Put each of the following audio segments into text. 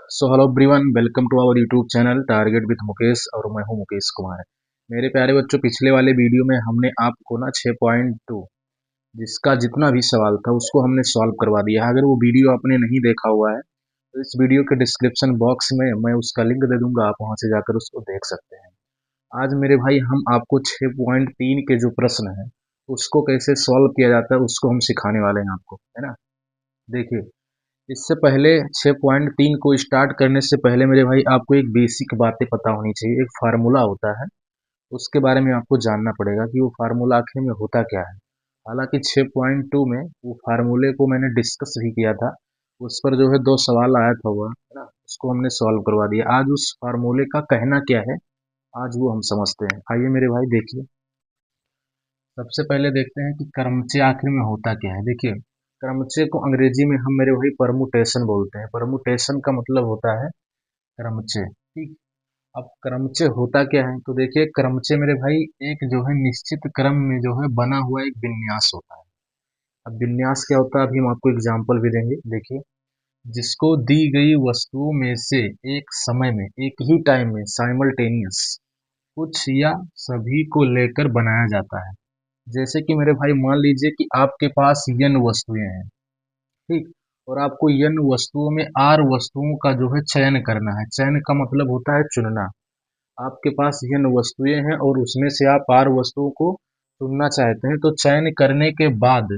Hello everyone, welcome to our YouTube channel target with Mukesh. और मैं हूं मुकेश कुमार। मेरे प्यारे बच्चों, पिछले वाले वीडियो में हमने आपको ना 6.2 जिसका जितना भी सवाल था उसको हमने सॉल्व करवा दिया है। अगर वो वीडियो आपने नहीं देखा हुआ है तो इस वीडियो के डिस्क्रिप्शन बॉक्स में मैं उसका लिंक दे दूंगा, आप वहां से जाकर उसको देख सकते हैं। आज मेरे भाई हम आपको 6.3 के जो प्रश्न है उसको कैसे सॉल्व किया जाता है उसको हम सिखाने वाले हैं आपको, है ना। देखिए, इससे पहले 6.3 को स्टार्ट करने से पहले मेरे भाई आपको एक बेसिक बातें पता होनी चाहिए। एक फार्मूला होता है, उसके बारे में आपको जानना पड़ेगा कि वो फार्मूला आखिर में होता क्या है। हालांकि 6.2 में वो फार्मूले को मैंने डिस्कस भी किया था, उस पर जो है 2 सवाल आया था हुआ, है ना। उसको हमने सॉल्व करवा दिया। आज उस फार्मूले का कहना क्या है, आज वो हम समझते हैं। आइए मेरे भाई देखिए, सबसे पहले देखते हैं कि क्रमचय आखिर में होता क्या है। देखिए, क्रमचय को अंग्रेजी में हम मेरे भाई परमुटेशन बोलते हैं। परमुटेशन का मतलब होता है क्रमचय, ठीक। अब क्रमचय होता क्या है, तो देखिए क्रमचय मेरे भाई एक जो है निश्चित क्रम में जो है बना हुआ एक विन्यास होता है। अब विन्यास क्या होता है, अभी हम आपको एग्जाम्पल भी देंगे। देखिए, जिसको दी गई वस्तुओं में से एक समय में, एक ही टाइम में, साइमल्टेनियस कुछ या सभी को लेकर बनाया जाता है। जैसे कि मेरे भाई मान लीजिए कि आपके पास n वस्तुएं हैं, ठीक। और आपको n वस्तुओं में r वस्तुओं का जो है चयन करना है। चयन का मतलब होता है चुनना। आपके पास n वस्तुएं हैं और उसमें से आप r वस्तुओं को चुनना चाहते हैं। तो चयन करने के बाद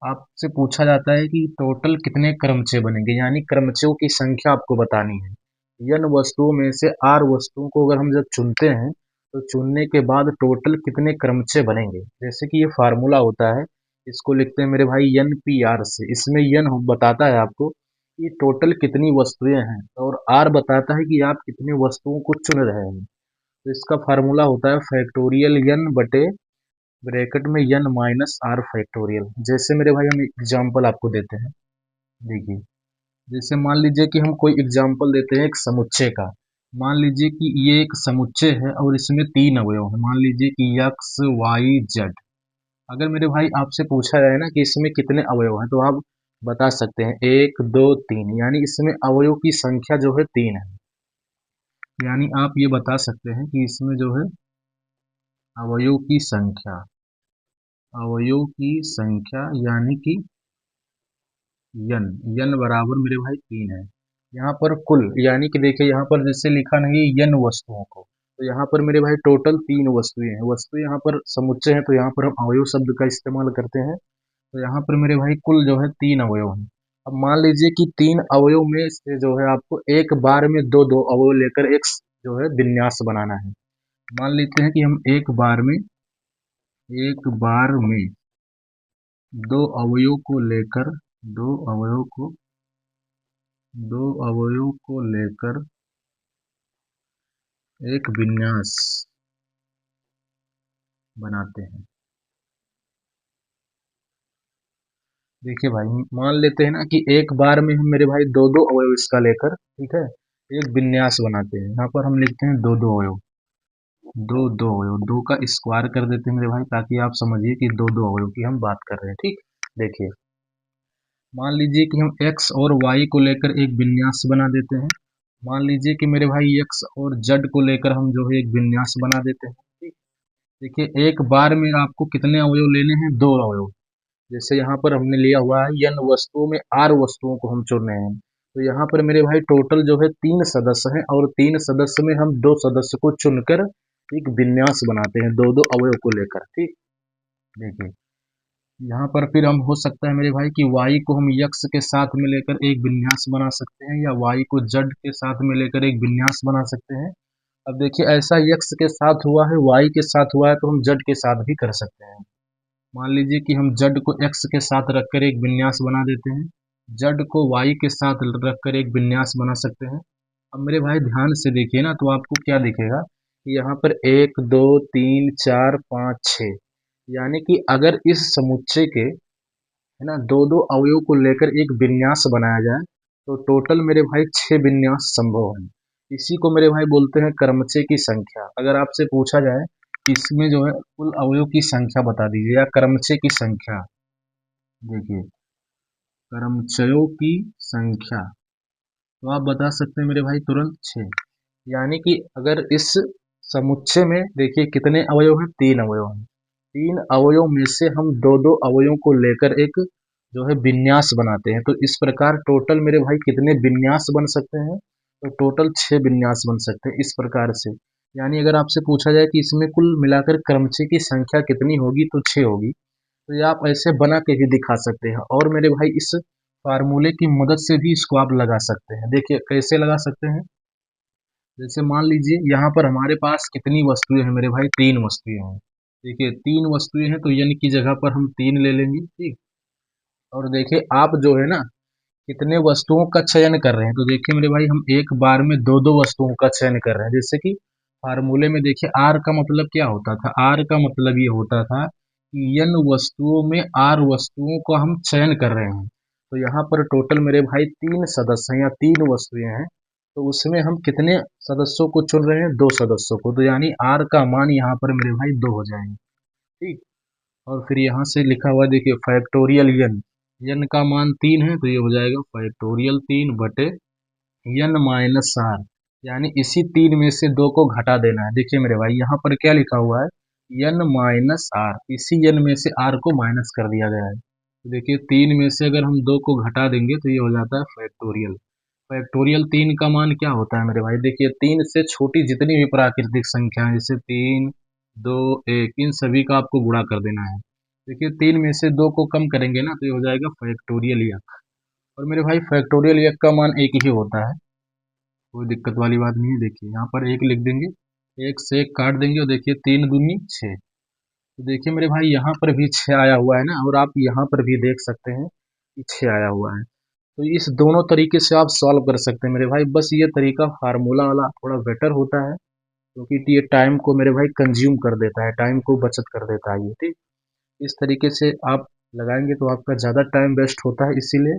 आपसे पूछा जाता है कि टोटल कितने क्रमचय बनेंगे, यानी क्रमचयों की संख्या आपको बतानी है। n वस्तुओं में से r वस्तुओं को अगर हम जब चुनते हैं तो चुनने के बाद टोटल कितने क्रमचय बनेंगे। जैसे कि ये फार्मूला होता है, इसको लिखते हैं मेरे भाई एन पी आर से। इसमें n बताता है आपको कि टोटल कितनी वस्तुएं हैं और r बताता है कि आप कितनी वस्तुओं को चुन रहे हैं। तो इसका फार्मूला होता है फैक्टोरियल n बटे ब्रैकेट में n माइनस आर फैक्टोरियल। जैसे मेरे भाई हम एग्जाम्पल आपको देते हैं। देखिए, जैसे मान लीजिए कि हम कोई एग्जाम्पल देते हैं एक समुच्चय का। मान लीजिए कि ये एक समुच्चय है और इसमें 3 अवयव हैं। मान लीजिए कि x y z। अगर मेरे भाई आपसे पूछा जाए ना कि इसमें कितने अवयव हैं, तो आप बता सकते हैं 1 2 3, यानी इसमें अवयव की संख्या जो है 3 है। यानी आप ये बता सकते हैं कि इसमें जो है अवयव की संख्या, अवयव की संख्या यानी कि यन, यन बराबर मेरे भाई 3 है। यहाँ पर कुल, यानी कि देखिए यहाँ पर जैसे लिखा नहीं यन वस्तुओं को, तो यहाँ पर मेरे भाई टोटल 3 वस्तुएं हैं। वस्तु यहाँ पर समुच्चय है तो यहाँ पर हम अवयव शब्द का इस्तेमाल करते हैं। तो यहाँ पर मेरे भाई कुल जो है 3 अवयव हैं। अब मान लीजिए कि 3 अवयव में से जो है आपको एक बार में दो दो अवयव लेकर एक जो है विन्यास बनाना है। मान लेते हैं कि हम एक बार में दो अवयव को लेकर, दो अवयव को दो अवयव को लेकर एक विन्यास बनाते हैं। देखिए भाई, मान लेते हैं ना कि एक बार में हम मेरे भाई दो दो अवयव इसका लेकर, ठीक है, एक विन्यास बनाते हैं। यहाँ पर हम लिखते हैं दो दो अवयव, दो दो अवयव, दो का स्क्वायर कर देते हैं मेरे भाई, ताकि आप समझिए कि दो दो अवयव की हम बात कर रहे हैं, ठीक। देखिए, मान लीजिए कि हम x और y को लेकर एक विन्यास बना देते हैं। मान लीजिए कि मेरे भाई x और z को लेकर हम जो है एक विन्यास बना देते हैं, ठीक। देखिए, एक बार में आपको कितने अवयव लेने हैं, दो अवयव। जैसे यहाँ पर हमने लिया हुआ है n वस्तुओं में r वस्तुओं को हम चुन रहे हैं। तो यहाँ पर मेरे भाई टोटल जो है 3 सदस्य हैं और 3 सदस्य में हम 2 सदस्य को चुनकर एक विन्यास बनाते हैं दो दो अवयव को लेकर, ठीक। देखिए, यहाँ पर फिर हम हो सकता है मेरे भाई कि y को हम x के साथ में लेकर एक विन्यास बना सकते हैं, या y को z के साथ में लेकर एक विन्यास बना सकते हैं। अब देखिए, ऐसा x के साथ हुआ है, y के साथ हुआ है, तो हम z के साथ भी कर सकते हैं। मान लीजिए कि हम z को x के साथ रखकर एक विन्यास बना देते हैं, z को y के साथ रखकर एक विन्यास बना सकते हैं। अब मेरे भाई ध्यान से देखिए ना, तो आपको क्या दिखेगा कि यहाँ पर 1 2 3 4 5 6, यानी कि अगर इस समुच्चय के, है ना, दो दो अवयव को लेकर एक विन्यास बनाया जाए तो टोटल मेरे भाई 6 विन्यास संभव है। इसी को मेरे भाई बोलते हैं क्रमचय की संख्या। अगर आपसे पूछा जाए कि इसमें जो है कुल अवयव की संख्या बता दीजिए या क्रमचय की संख्या, देखिए क्रमचयों की संख्या, तो आप बता सकते हैं मेरे भाई तुरंत 6। यानी कि अगर इस समुच्चय में देखिए कितने अवयव हैं, 3 अवयव हैं। 3 अवयव में से हम 2-2 अवयवों को लेकर एक जो है विन्यास बनाते हैं। तो इस प्रकार टोटल मेरे भाई कितने विन्यास बन सकते हैं? तो टोटल 6 विन्यास बन सकते हैं इस प्रकार से। यानी अगर आपसे पूछा जाए कि इसमें कुल मिलाकर क्रमचय की संख्या कितनी होगी, तो 6 होगी। तो ये आप ऐसे बना के भी दिखा सकते हैं। और मेरे भाई इस फार्मूले की मदद से भी इसको आप लगा सकते हैं। देखिए कैसे लगा सकते हैं? जैसे मान लीजिए यहाँ पर हमारे पास कितनी वस्तुएं हैं मेरे भाई, 3 वस्तुएं हैं। देखिए 3 वस्तुएं हैं तो n की जगह पर हम 3 ले लेंगे, ठीक। और देखिए आप जो है ना कितने वस्तुओं का चयन कर रहे हैं, तो देखिए मेरे भाई हम एक बार में 2-2 वस्तुओं का चयन कर रहे हैं। जैसे कि फार्मूले में देखिए r का मतलब क्या होता था, r का मतलब ये होता था कि n वस्तुओं में r वस्तुओं का हम चयन कर रहे हैं। तो यहाँ पर टोटल मेरे भाई 3 सदस्य हैं या 3 वस्तुएं हैं। तो उसमें हम कितने सदस्यों को चुन रहे हैं, 2 सदस्यों को। तो यानी r का मान यहाँ पर मेरे भाई 2 हो जाएंगे, ठीक। और फिर यहाँ से लिखा हुआ देखिए फैक्टोरियल n का मान 3 है, तो ये हो जाएगा फैक्टोरियल 3 बटे n माइनस आर। यानी इसी 3 में से 2 को घटा देना है। देखिए मेरे भाई यहाँ पर क्या लिखा हुआ है, n माइनस आर, इसी n में से r को माइनस कर दिया गया है। तो देखिए 3 में से अगर हम 2 को घटा देंगे तो ये हो जाता है फैक्टोरियल। फैक्टोरियल 3 का मान क्या होता है मेरे भाई, देखिए 3 से छोटी जितनी भी प्राकृतिक संख्या है, जैसे 3, 2, 1, इन सभी का आपको गुणा कर देना है। देखिए 3 में से 2 को कम करेंगे ना तो ये हो जाएगा फैक्टोरियल यक। और मेरे भाई फैक्टोरियल यक का मान एक ही होता है, कोई दिक्कत वाली बात नहीं है। देखिए यहाँ पर एक लिख देंगे, एक से एक काट देंगे और देखिए 3 दूनी 6। तो देखिए मेरे भाई यहाँ पर भी 6 आया हुआ है ना, और आप यहाँ पर भी देख सकते हैं कि 6 आया हुआ है। तो इस दोनों तरीके से आप सॉल्व कर सकते हैं मेरे भाई। बस ये तरीका फार्मूला वाला थोड़ा बेटर होता है, क्योंकि ये टाइम को मेरे भाई कंज्यूम कर देता है, टाइम को बचत कर देता है ये, ठीक। इस तरीके से आप लगाएंगे तो आपका ज़्यादा टाइम वेस्ट होता है, इसीलिए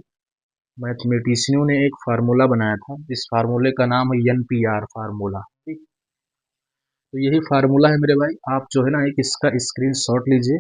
मैथमेटिशियनों ने एक फार्मूला बनाया था। इस फार्मूले का नाम है NPR फार्मूला, ठीक। तो यही फार्मूला है मेरे भाई। आप जो है ना एक इसका स्क्रीनशॉट लीजिए,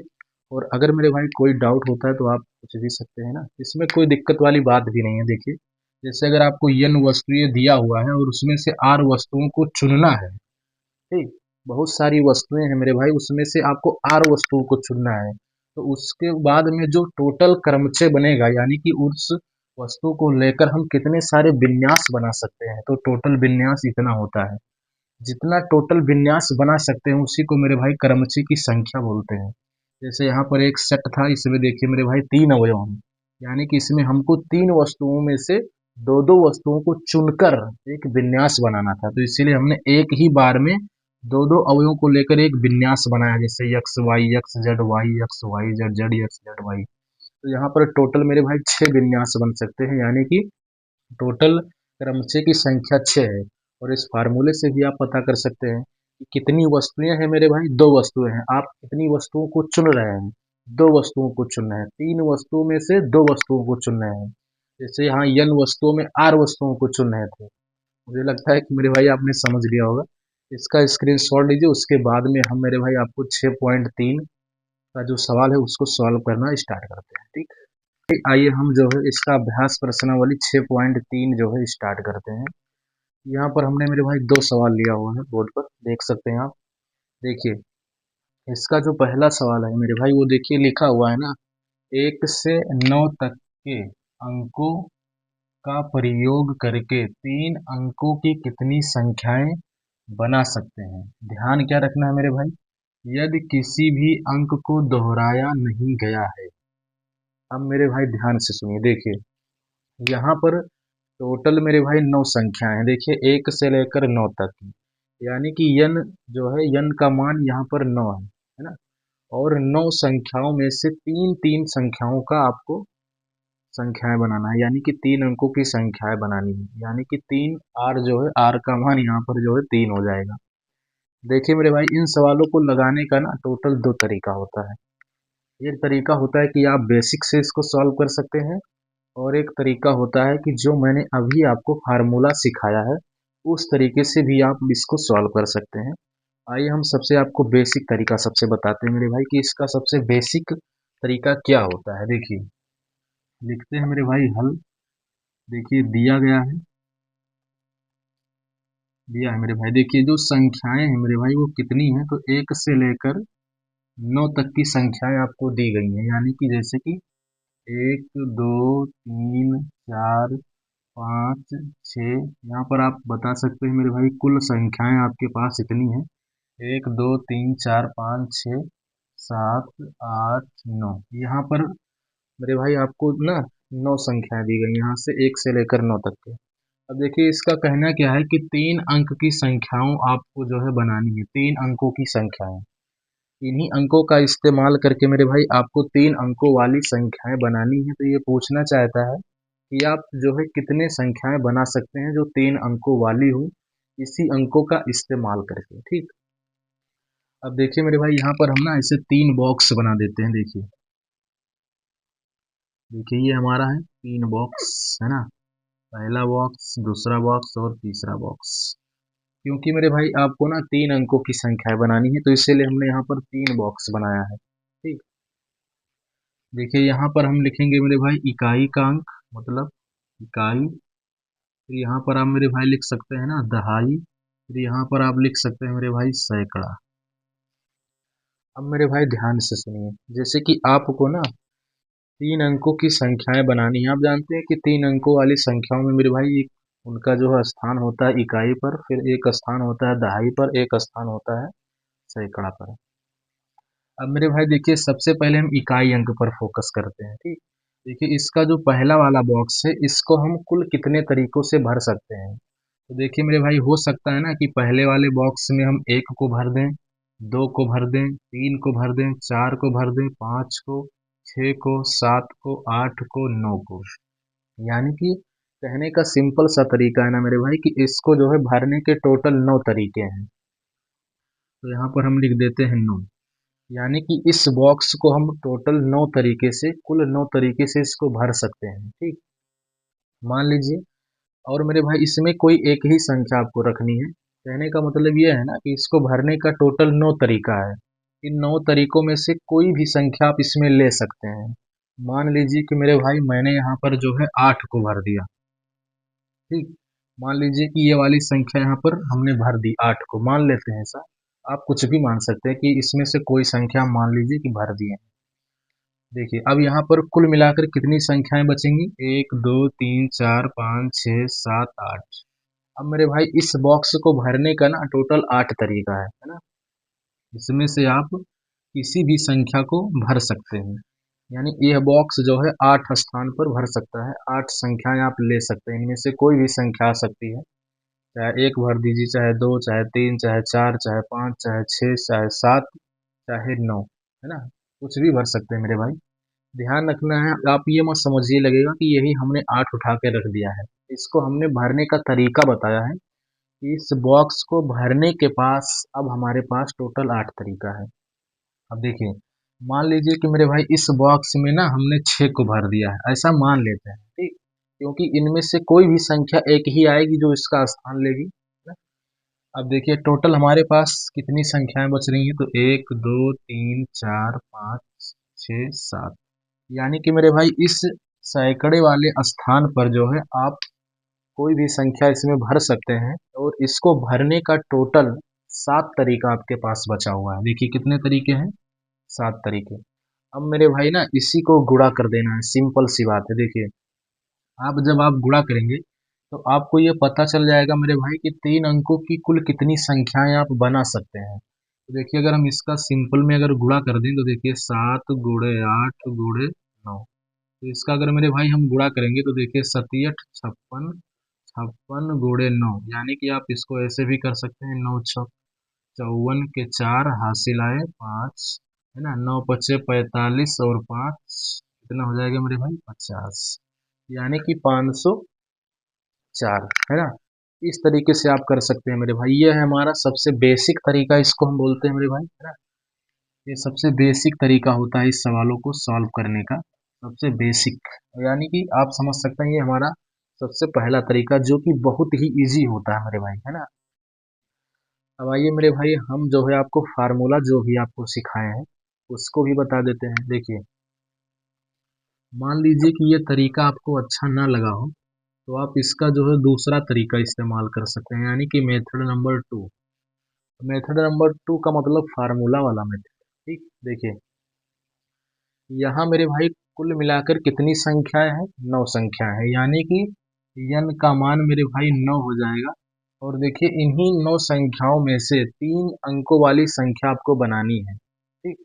और अगर मेरे भाई कोई डाउट होता है तो आप पूछ भी सकते हैं ना, इसमें कोई दिक्कत वाली बात भी नहीं है। देखिए जैसे अगर आपको n वस्तुएं दिया हुआ है और उसमें से r वस्तुओं को चुनना है, ठीक। बहुत सारी वस्तुएं हैं मेरे भाई, उसमें से आपको r वस्तुओं को चुनना है। तो उसके बाद में जो टोटल क्रमचय बनेगा, यानी कि उस वस्तु को लेकर हम कितने सारे विन्यास बना सकते हैं, तो टोटल विन्यास इतना होता है। जितना टोटल विन्यास बना सकते हैं उसी को मेरे भाई क्रमचय की संख्या बोलते हैं। जैसे यहाँ पर एक सेट था, इसमें देखिए मेरे भाई 3 अवयव हैं, यानी कि इसमें हमको 3 वस्तुओं में से 2-2 वस्तुओं को चुनकर एक विन्यास बनाना था। तो इसीलिए हमने एक ही बार में 2-2 अवयवों को लेकर एक विन्यास बनाया, जैसे x y x z y x y z z x z y. तो यहाँ पर टोटल मेरे भाई 6 विन्यास बन सकते हैं, यानी कि टोटल क्रमचय की संख्या 6 है। और इस फार्मूले से भी आप पता कर सकते हैं कि कितनी वस्तुएं हैं मेरे भाई, 2 वस्तुएं हैं। आप कितनी वस्तुओं को चुन रहे हैं, 2 वस्तुओं को चुन रहे हैं। 3 वस्तुओं में से 2 वस्तुओं को चुन रहे हैं। जैसे यहाँ n वस्तुओं में r वस्तुओं को चुन रहे थे। मुझे लगता है कि मेरे भाई आपने समझ लिया होगा। इसका स्क्रीनशॉट लीजिए, उसके बाद में हम मेरे भाई आपको 6.3 का जो सवाल है उसको सॉल्व करना स्टार्ट करते हैं, ठीक। आइए हम जो है इसका अभ्यास प्रश्नावली 6.3 जो है स्टार्ट करते हैं। यहाँ पर हमने मेरे भाई 2 सवाल लिया हुआ है, बोर्ड पर देख सकते हैं आप। देखिए इसका जो पहला सवाल है मेरे भाई, वो देखिए लिखा हुआ है ना, 1 से 9 तक के अंकों का प्रयोग करके 3 अंकों की कितनी संख्याएं बना सकते हैं। ध्यान क्या रखना है मेरे भाई, यदि किसी भी अंक को दोहराया नहीं गया है। अब मेरे भाई ध्यान से सुनिए, देखिए यहाँ पर टोटल मेरे भाई 9 संख्याएं हैं। देखिए 1 से लेकर 9 तक की, यानी कि n जो है n का मान यहाँ पर 9 है ना। और 9 संख्याओं में से 3-3 संख्याओं का आपको संख्याएं बनाना है, यानी कि 3 अंकों की संख्याएं बनानी है। यानी कि 3 r जो है, r का मान यहाँ पर जो है 3 हो जाएगा। देखिए मेरे भाई इन सवालों को लगाने का ना टोटल 2 तरीका होता है। एक तरीका होता है कि आप बेसिक से इसको सॉल्व कर सकते हैं, और एक तरीका होता है कि जो मैंने अभी आपको फार्मूला सिखाया है उस तरीके से भी आप इसको सॉल्व कर सकते हैं। आइए हम सबसे आपको बेसिक तरीका सबसे बताते हैं मेरे भाई कि इसका सबसे बेसिक तरीका क्या होता है। देखिए लिखते हैं मेरे भाई हल। देखिए दिया गया है दिया है मेरे भाई। देखिए जो संख्याएं हैं मेरे भाई वो कितनी हैं, तो 1 से लेकर 9 तक की संख्याएं आपको दी गई हैं। यानी कि जैसे कि 1, 2, 3, 4, 5, 6, यहाँ पर आप बता सकते हैं मेरे भाई कुल संख्याएं आपके पास इतनी हैं। 1, 2, 3, 4, 5, 6, 7, 8, 9। यहाँ पर मेरे भाई आपको ना 9 संख्याएं दी गई, यहाँ से 1 से लेकर 9 तक के। अब देखिए इसका कहना क्या है कि 3 अंक की संख्याओं आपको जो है बनानी है, 3 अंकों की संख्याएं। इन्हीं अंकों का इस्तेमाल करके मेरे भाई आपको 3 अंकों वाली संख्याएं बनानी है। तो ये पूछना चाहता है कि आप जो है कितने संख्याएं बना सकते हैं जो 3 अंकों वाली हो, इसी अंकों का इस्तेमाल करके। ठीक, अब देखिए मेरे भाई यहाँ पर हम ना ऐसे 3 बॉक्स बना देते हैं। देखिए देखिए ये हमारा है 3 बॉक्स, है ना। पहला बॉक्स, दूसरा बॉक्स और तीसरा बॉक्स। क्योंकि मेरे भाई आपको ना 3 अंकों की संख्याएं बनानी है, तो इसीलिए हमने यहाँ पर 3 बॉक्स बनाया है। ठीक, देखिए यहाँ पर हम लिखेंगे मेरे भाई इकाई का अंक, मतलब इकाई। फिर यहाँ पर आप मेरे भाई लिख सकते हैं ना दहाई। फिर यहाँ पर आप लिख सकते हैं मेरे भाई सैकड़ा। अब मेरे भाई ध्यान से सुनिए, जैसे कि आपको ना 3 अंकों की संख्याएं बनानी है। आप जानते हैं कि 3 अंकों वाली संख्याओं में मेरे भाई एक उनका जो है स्थान होता है इकाई पर, फिर एक स्थान होता है दहाई पर, एक स्थान होता है सैकड़ा पर। अब मेरे भाई देखिए सबसे पहले हम इकाई अंक पर फोकस करते हैं। ठीक, देखिए इसका जो पहला वाला बॉक्स है इसको हम कुल कितने तरीकों से भर सकते हैं। तो देखिए मेरे भाई हो सकता है ना कि पहले वाले बॉक्स में हम 1 को भर दें, 2 को भर दें, 3 को भर दें, 4 को भर दें, 5 को, 6 को, 7 को, 8 को, 9 को। यानी कि कहने का सिंपल सा तरीका है ना मेरे भाई कि इसको जो है भरने के टोटल 9 तरीके हैं। तो यहाँ पर हम लिख देते हैं 9। यानी कि इस बॉक्स को हम टोटल 9 तरीके से, कुल 9 तरीके से इसको भर सकते हैं। ठीक, मान लीजिए। और मेरे भाई इसमें कोई एक ही संख्या आपको रखनी है। कहने का मतलब ये है ना कि इसको भरने का टोटल 9 तरीका है। इन 9 तरीकों में से कोई भी संख्या आप इसमें ले सकते हैं। मान लीजिए कि मेरे भाई मैंने यहाँ पर जो है 8 को भर दिया। ठीक, मान लीजिए कि ये वाली संख्या यहाँ पर हमने भर दी 8 को, मान लेते हैं ऐसा। आप कुछ भी मान सकते हैं कि इसमें से कोई संख्या मान लीजिए कि भर दिए। देखिए अब यहाँ पर कुल मिलाकर कितनी संख्याएं बचेंगी, 1, 2, 3, 4, 5, 6, 7, 8। अब मेरे भाई इस बॉक्स को भरने का ना टोटल 8 तरीका है ना। इसमें से आप किसी भी संख्या को भर सकते हैं। यानी यह बॉक्स जो है 8 स्थान पर भर सकता है। 8 संख्याएं आप ले सकते हैं, इनमें से कोई भी संख्या आ सकती है। चाहे 1 भर दीजिए, चाहे 2, चाहे 3, चाहे 4, चाहे 5, चाहे 6, चाहे 7, चाहे 9, है ना। कुछ भी भर सकते हैं मेरे भाई। ध्यान रखना है, आप ये मत समझिए लगेगा कि यही हमने 8 उठा के रख दिया है। इसको हमने भरने का तरीका बताया है। इस बॉक्स को भरने के पास अब हमारे पास टोटल 8 तरीका है। अब देखिए मान लीजिए कि मेरे भाई इस बॉक्स में ना हमने 6 को भर दिया है, ऐसा मान लेते हैं। ठीक, क्योंकि इनमें से कोई भी संख्या एक ही आएगी जो इसका स्थान लेगी ना। अब देखिए टोटल हमारे पास कितनी संख्याएं बच रही हैं, तो 1, 2, 3, 4, 5, 6, 7। यानी कि मेरे भाई इस सैकड़े वाले स्थान पर जो है आप कोई भी संख्या इसमें भर सकते हैं। और इसको भरने का टोटल 7 तरीका आपके पास बचा हुआ है। देखिए कितने तरीके हैं, 7 तरीके। अब मेरे भाई ना इसी को गुणा कर देना है, सिंपल सी बात है। देखिए आप जब आप गुणा करेंगे तो आपको ये पता चल जाएगा मेरे भाई कि 3 अंकों की कुल कितनी संख्याएं आप बना सकते हैं। तो देखिए अगर हम इसका सिंपल में अगर गुणा कर दें तो देखिए 7 गुणे 8 गुणे 9। तो इसका अगर मेरे भाई हम गुणा करेंगे तो देखिए 67, 56, 56 गुणे 9। यानी कि आप इसको ऐसे भी कर सकते हैं, 9 छक 54 के 4 हासिल आए 5, है ना। 9 पचे 45 और 5 कितना हो जाएगा मेरे भाई, 50। यानी कि 504, है ना। इस तरीके से आप कर सकते हैं मेरे भाई। ये है हमारा सबसे बेसिक तरीका, इसको हम बोलते हैं मेरे भाई, है ना। ये सबसे बेसिक तरीका होता है इस सवालों को सॉल्व करने का, सबसे बेसिक। यानी कि आप समझ सकते हैं ये हमारा सबसे पहला तरीका जो कि बहुत ही इजी होता है मेरे भाई, है ना। अब आइए मेरे भाई हम जो है आपको फार्मूला जो भी आपको सिखाए हैं उसको भी बता देते हैं। देखिए मान लीजिए कि ये तरीका आपको अच्छा ना लगा हो, तो आप इसका जो है दूसरा तरीका इस्तेमाल कर सकते हैं, यानी कि मेथड नंबर 2। मेथड नंबर 2 का मतलब फार्मूला वाला मेथड। ठीक, देखिए यहाँ मेरे भाई कुल मिलाकर कितनी संख्याएं हैं? 9 संख्या है, यानी कि n का मान मेरे भाई 9 हो जाएगा। और देखिए इन्हीं 9 संख्याओं में से 3 अंकों वाली संख्या आपको बनानी है। ठीक,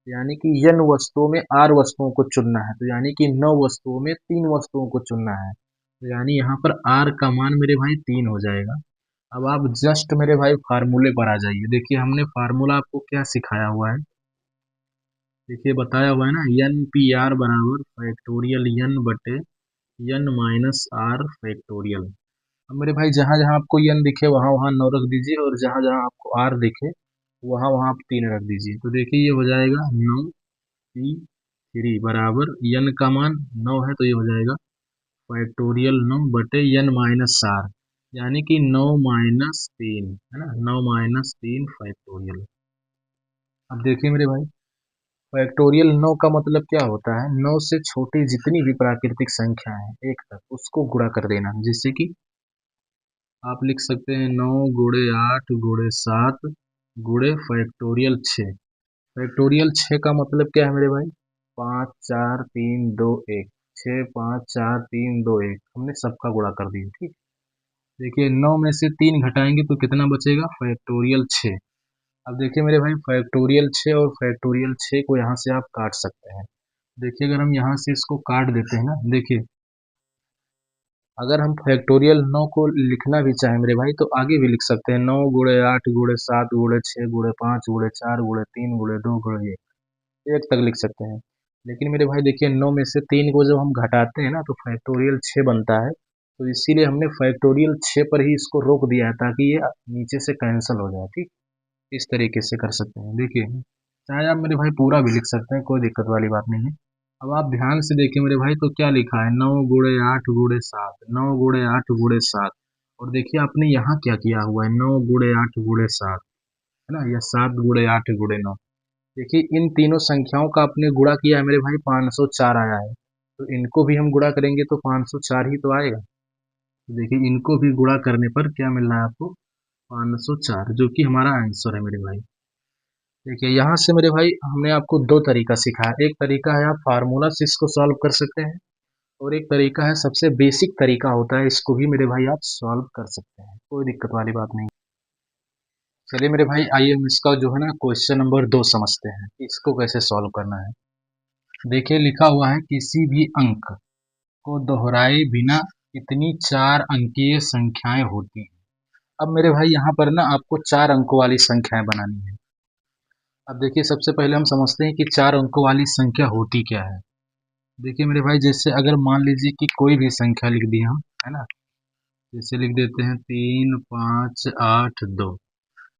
यानी कि n वस्तुओं में r वस्तुओं को चुनना है, तो यानी कि 9 वस्तुओं में 3 वस्तुओं को चुनना है, तो यानी यहाँ पर r का मान मेरे भाई 3 हो जाएगा। अब आप जस्ट मेरे भाई फार्मूले पर आ जाइए। देखिए हमने फार्मूला आपको क्या सिखाया हुआ है, देखिए बताया हुआ है ना, एन पी आर बराबर फैक्टोरियल एन बटे एन माइनस आर फैक्टोरियल। अब मेरे भाई जहाँ जहाँ आपको एन दिखे वहाँ वहाँ 9 रख दीजिए, और जहाँ जहाँ आपको आर दिखे वहाँ वहाँ आप 3 रख दीजिए। तो देखिए ये हो जाएगा 9 पी 3 बराबर एन का मान 9 है, तो ये हो जाएगा फैक्टोरियल 9 बटे एन माइनस आर, यानी कि 9 माइनस 3 है ना, 9 माइनस 3 फैक्टोरियल। अब देखिए मेरे भाई फैक्टोरियल 9 का मतलब क्या होता है? 9 से छोटी जितनी भी प्राकृतिक संख्या है एक तक, उसको गुणा कर देना। जैसे कि आप लिख सकते हैं 9 गुणे 8 गुणे 7 गुणे फैक्टोरियल 6। फैक्टोरियल 6 का मतलब क्या है मेरे भाई? 5 4 3 2 1, 6 5 4 3 2 1, हमने सबका गुणा कर दिया। ठीक, देखिए 9 में से 3 घटाएंगे तो कितना बचेगा? फैक्टोरियल 6। अब देखिए मेरे भाई फैक्टोरियल 6 और फैक्टोरियल 6 को यहाँ से आप काट सकते हैं। देखिए अगर हम यहाँ से इसको काट देते हैं ना, देखिए अगर हम फैक्टोरियल 9 को लिखना भी चाहें मेरे भाई तो आगे भी लिख सकते हैं, 9 गुणे 8 गुणे 7 गुणे 6 गुणे 5 गुणे 4 गुणे 3 गुणे 2 गुणे 1 तक लिख सकते हैं। लेकिन मेरे भाई देखिए 9 में से 3 को जब हम घटाते हैं ना तो फैक्टोरियल 6 बनता है, तो इसीलिए हमने फैक्टोरियल 6 पर ही इसको रोक दिया है, ताकि ये नीचे से कैंसिल हो जाए। ठीक, इस तरीके से कर सकते हैं। देखिए चाहे आप मेरे भाई पूरा भी लिख सकते हैं, कोई दिक्कत वाली बात नहीं है। अब आप ध्यान से देखिए मेरे भाई, तो क्या लिखा है? 9 गुणे 8 गुणे 7, 9 गुणे 8 गुणे 7। और देखिए आपने यहाँ क्या किया हुआ है? 9 गुणे 8 गुणे 7 है ना, या 7 गुणे 8 गुणे 9। देखिए इन तीनों संख्याओं का आपने गुणा किया है मेरे भाई, 504 आया है। तो इनको भी हम गुणा करेंगे तो 504 ही तो आएगा। तो देखिए इनको भी गुणा करने पर क्या मिल रहा है आपको? 504, जो कि हमारा आंसर है मेरे भाई। देखिए यहाँ से मेरे भाई हमने आपको दो तरीका सिखाया। एक तरीका है आप फार्मूला से इसको सॉल्व कर सकते हैं, और एक तरीका है सबसे बेसिक तरीका होता है, इसको भी मेरे भाई आप सॉल्व कर सकते हैं, कोई दिक्कत वाली बात नहीं। चलिए मेरे भाई आइए हम इसका जो है ना क्वेश्चन नंबर 2 समझते हैं कि इसको कैसे सॉल्व करना है। देखिए लिखा हुआ है किसी भी अंक को दोहराए बिना कितनी 4 अंकीय संख्याएं होती हैं। अब मेरे भाई यहाँ पर ना आपको 4 अंकों वाली संख्याएं बनानी है। अब देखिए सबसे पहले हम समझते हैं कि 4 अंकों वाली संख्या होती क्या है। देखिए मेरे भाई जैसे अगर मान लीजिए कि कोई भी संख्या लिख दी हम, है ना, जैसे लिख देते हैं 3 5 8 2,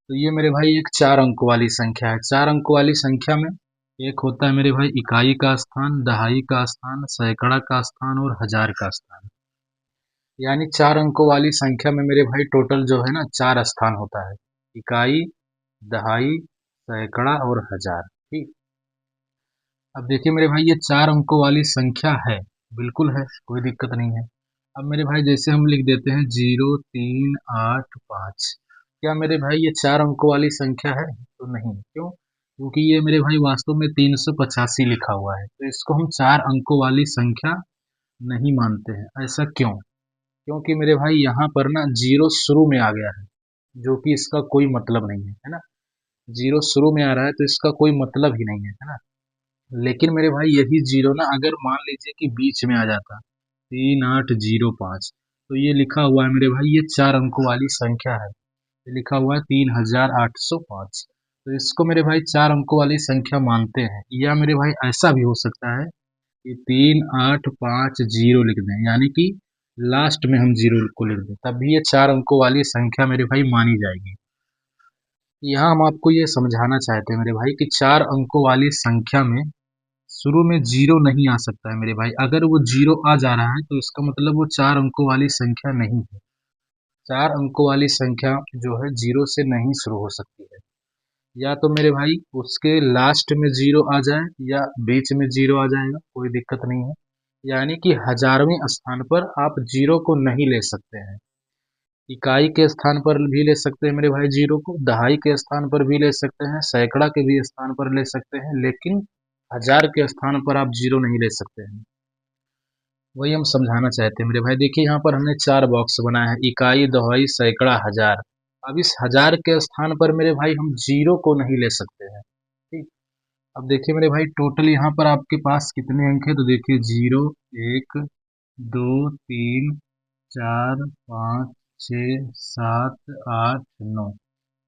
तो ये मेरे भाई एक 4 अंकों वाली संख्या है। 4 अंकों वाली संख्या में एक होता है मेरे भाई इकाई का स्थान, दहाई का स्थान, सैकड़ा का स्थान और हजार का स्थान। यानी 4 अंकों वाली संख्या में मेरे भाई टोटल जो है ना 4 स्थान होता है, इकाई, दहाई, सैकड़ा और हजार। ठीक, अब देखिए मेरे भाई ये 4 अंकों वाली संख्या है, बिल्कुल है, कोई दिक्कत नहीं है। अब मेरे भाई जैसे हम लिख देते हैं 0 3 8 5, क्या मेरे भाई ये 4 अंकों वाली संख्या है? तो नहीं, क्यों? क्योंकि ये मेरे भाई वास्तव में 385 लिखा हुआ है, तो इसको हम 4 अंकों वाली संख्या नहीं मानते हैं। ऐसा क्यों? क्योंकि मेरे भाई यहाँ पर ना 0 शुरू में आ गया है, जो कि इसका कोई मतलब नहीं है ना। 0 शुरू में आ रहा है तो इसका कोई मतलब ही नहीं है ना। लेकिन मेरे भाई यही 0 ना अगर मान लीजिए कि बीच में आ जाता 3805, तो ये लिखा हुआ है मेरे भाई, ये 4 अंकों वाली संख्या है, ये लिखा हुआ है 3805, तो इसको मेरे भाई 4 अंकों वाली संख्या मानते हैं। या मेरे भाई ऐसा भी हो सकता है कि 3850 लिख दें, यानी कि लास्ट में हम 0 को लिख दें, तब भी ये 4 अंकों वाली संख्या मेरे भाई मानी जाएगी। यहाँ हम आपको ये समझाना चाहते हैं मेरे भाई कि 4 अंकों वाली संख्या में शुरू में 0 नहीं आ सकता है मेरे भाई। अगर वो 0 आ जा रहा है तो इसका मतलब वो 4 अंकों वाली संख्या नहीं है। 4 अंकों वाली संख्या जो है 0 से नहीं शुरू हो सकती है। या तो मेरे भाई उसके लास्ट में 0 आ जाए, या बीच में 0 आ जाएगा, कोई दिक्कत नहीं है। यानी कि हजारवें स्थान पर आप जीरो को नहीं ले सकते हैं। इकाई के स्थान पर भी ले सकते हैं मेरे भाई जीरो को, दहाई के स्थान पर भी ले सकते हैं, सैकड़ा के भी स्थान पर ले सकते हैं, लेकिन हजार के स्थान पर आप जीरो नहीं ले सकते हैं। वही हम समझाना चाहते हैं मेरे भाई। देखिए यहाँ पर हमने 4 बॉक्स बनाया है, इकाई, दहाई, सैकड़ा, हजार। अब इस हजार के स्थान पर मेरे भाई हम जीरो को नहीं ले सकते हैं। ठीक। अब देखिए मेरे भाई टोटल यहाँ पर आपके पास कितने अंक है, तो देखिए 0, 1, 2, 3, 4, 5, 6, 7, 8, 9।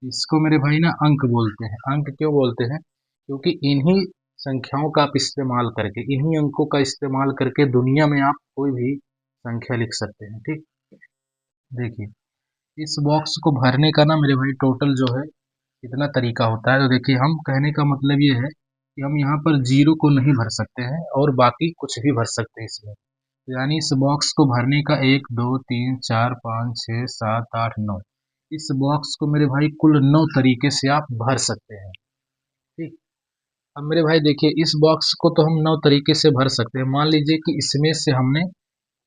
इसको मेरे भाई ना अंक बोलते हैं। अंक क्यों बोलते हैं? क्योंकि इन्हीं संख्याओं का आप इस्तेमाल करके, इन्हीं अंकों का इस्तेमाल करके दुनिया में आप कोई भी संख्या लिख सकते हैं। ठीक। देखिए इस बॉक्स को भरने का ना मेरे भाई टोटल जो है कितना तरीका होता है, तो देखिए हम कहने का मतलब ये है कि हम यहाँ पर जीरो को नहीं भर सकते हैं और बाकी कुछ भी भर सकते हैं इसमें। यानी इस बॉक्स को भरने का 1, 2, 3, 4, 5, 6, 7, 8, 9, इस बॉक्स को मेरे भाई कुल 9 तरीके से आप भर सकते हैं। ठीक। अब मेरे भाई देखिए इस बॉक्स को तो हम 9 तरीके से भर सकते हैं। मान लीजिए कि इसमें से हमने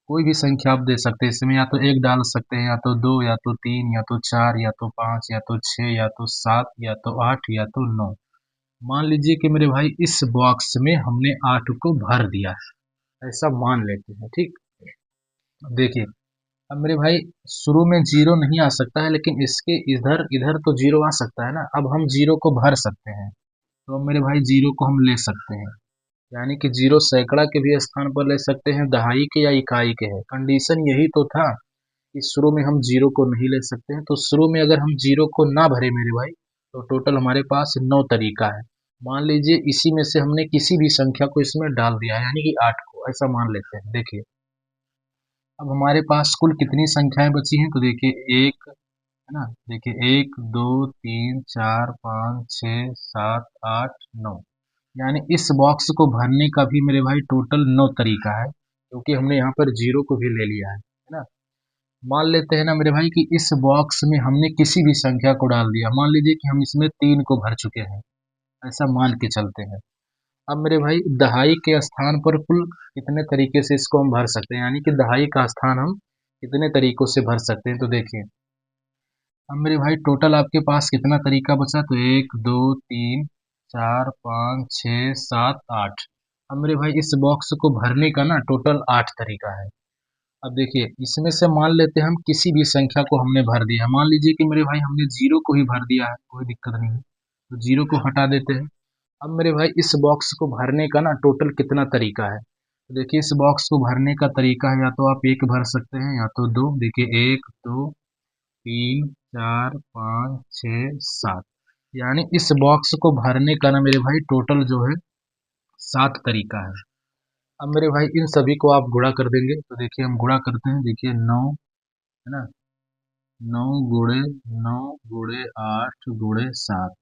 कोई भी संख्या आप दे सकते हैं, इसमें या तो 1 डाल सकते हैं, या तो 2, या तो 3, या तो 4, या तो 5, या तो 6, या तो 7, या तो 8, या तो 9। मान लीजिए कि मेरे भाई इस बॉक्स में हमने 8 को भर दिया, ऐसा मान लेते हैं। ठीक। अब देखिए अब मेरे भाई शुरू में जीरो नहीं आ सकता है, लेकिन इसके इधर इधर तो जीरो आ सकता है ना। अब हम जीरो को भर सकते हैं, तो अब मेरे भाई जीरो को हम ले सकते हैं। यानी कि जीरो सैकड़ा के भी स्थान पर ले सकते हैं, दहाई के या इकाई के है। कंडीशन यही तो था कि शुरू में हम जीरो को नहीं ले सकते हैं। तो शुरू में अगर हम जीरो को ना भरे मेरे भाई, तो टोटल हमारे पास 9 तरीका है। मान लीजिए इसी में से हमने किसी भी संख्या को इसमें डाल दिया है, यानी कि 8 को, ऐसा मान लेते हैं। देखिए अब हमारे पास कुल कितनी संख्याएं बची हैं, तो देखिए एक है ना, देखिए 1, 2, 3, 4, 5, 6, 7, 8, 9। यानी इस बॉक्स को भरने का भी मेरे भाई टोटल 9 तरीका है, क्योंकि हमने यहाँ पर जीरो को भी ले लिया है ना। मान लेते हैं ना मेरे भाई कि इस बॉक्स में हमने किसी भी संख्या को डाल दिया। मान लीजिए कि हम इसमें 3 को भर चुके हैं, ऐसा मान के चलते हैं। अब मेरे भाई दहाई के स्थान पर कुल कितने तरीके से इसको हम भर सकते हैं, यानी कि दहाई का स्थान हम कितने तरीकों से भर सकते हैं, तो देखिए अब मेरे भाई टोटल आपके पास कितना तरीका बचा, तो 1, 2, 3, 4, 5, 6, 7, 8। अब मेरे भाई इस बॉक्स को भरने का ना टोटल 8 तरीका है। अब देखिए इसमें से मान लेते हैं हम किसी भी संख्या को हमने भर दिया। मान लीजिए कि मेरे भाई हमने जीरो को ही भर दिया है, कोई दिक्कत नहीं है, तो जीरो को हटा देते हैं। अब मेरे भाई इस बॉक्स को भरने का ना टोटल कितना तरीका है, तो देखिए इस बॉक्स को भरने का तरीका है, या तो आप 1 भर सकते हैं, या तो 2। देखिए 1, 2, 3, 4, 5, 6, 7। यानी इस बॉक्स को भरने का ना मेरे भाई टोटल जो है 7 तरीका है। अब मेरे भाई इन सभी को आप गुणा कर देंगे, तो देखिए हम गुणा करते हैं। देखिए 9 है ना, 9 गुणे 9 गुणे 8 गुणे 7।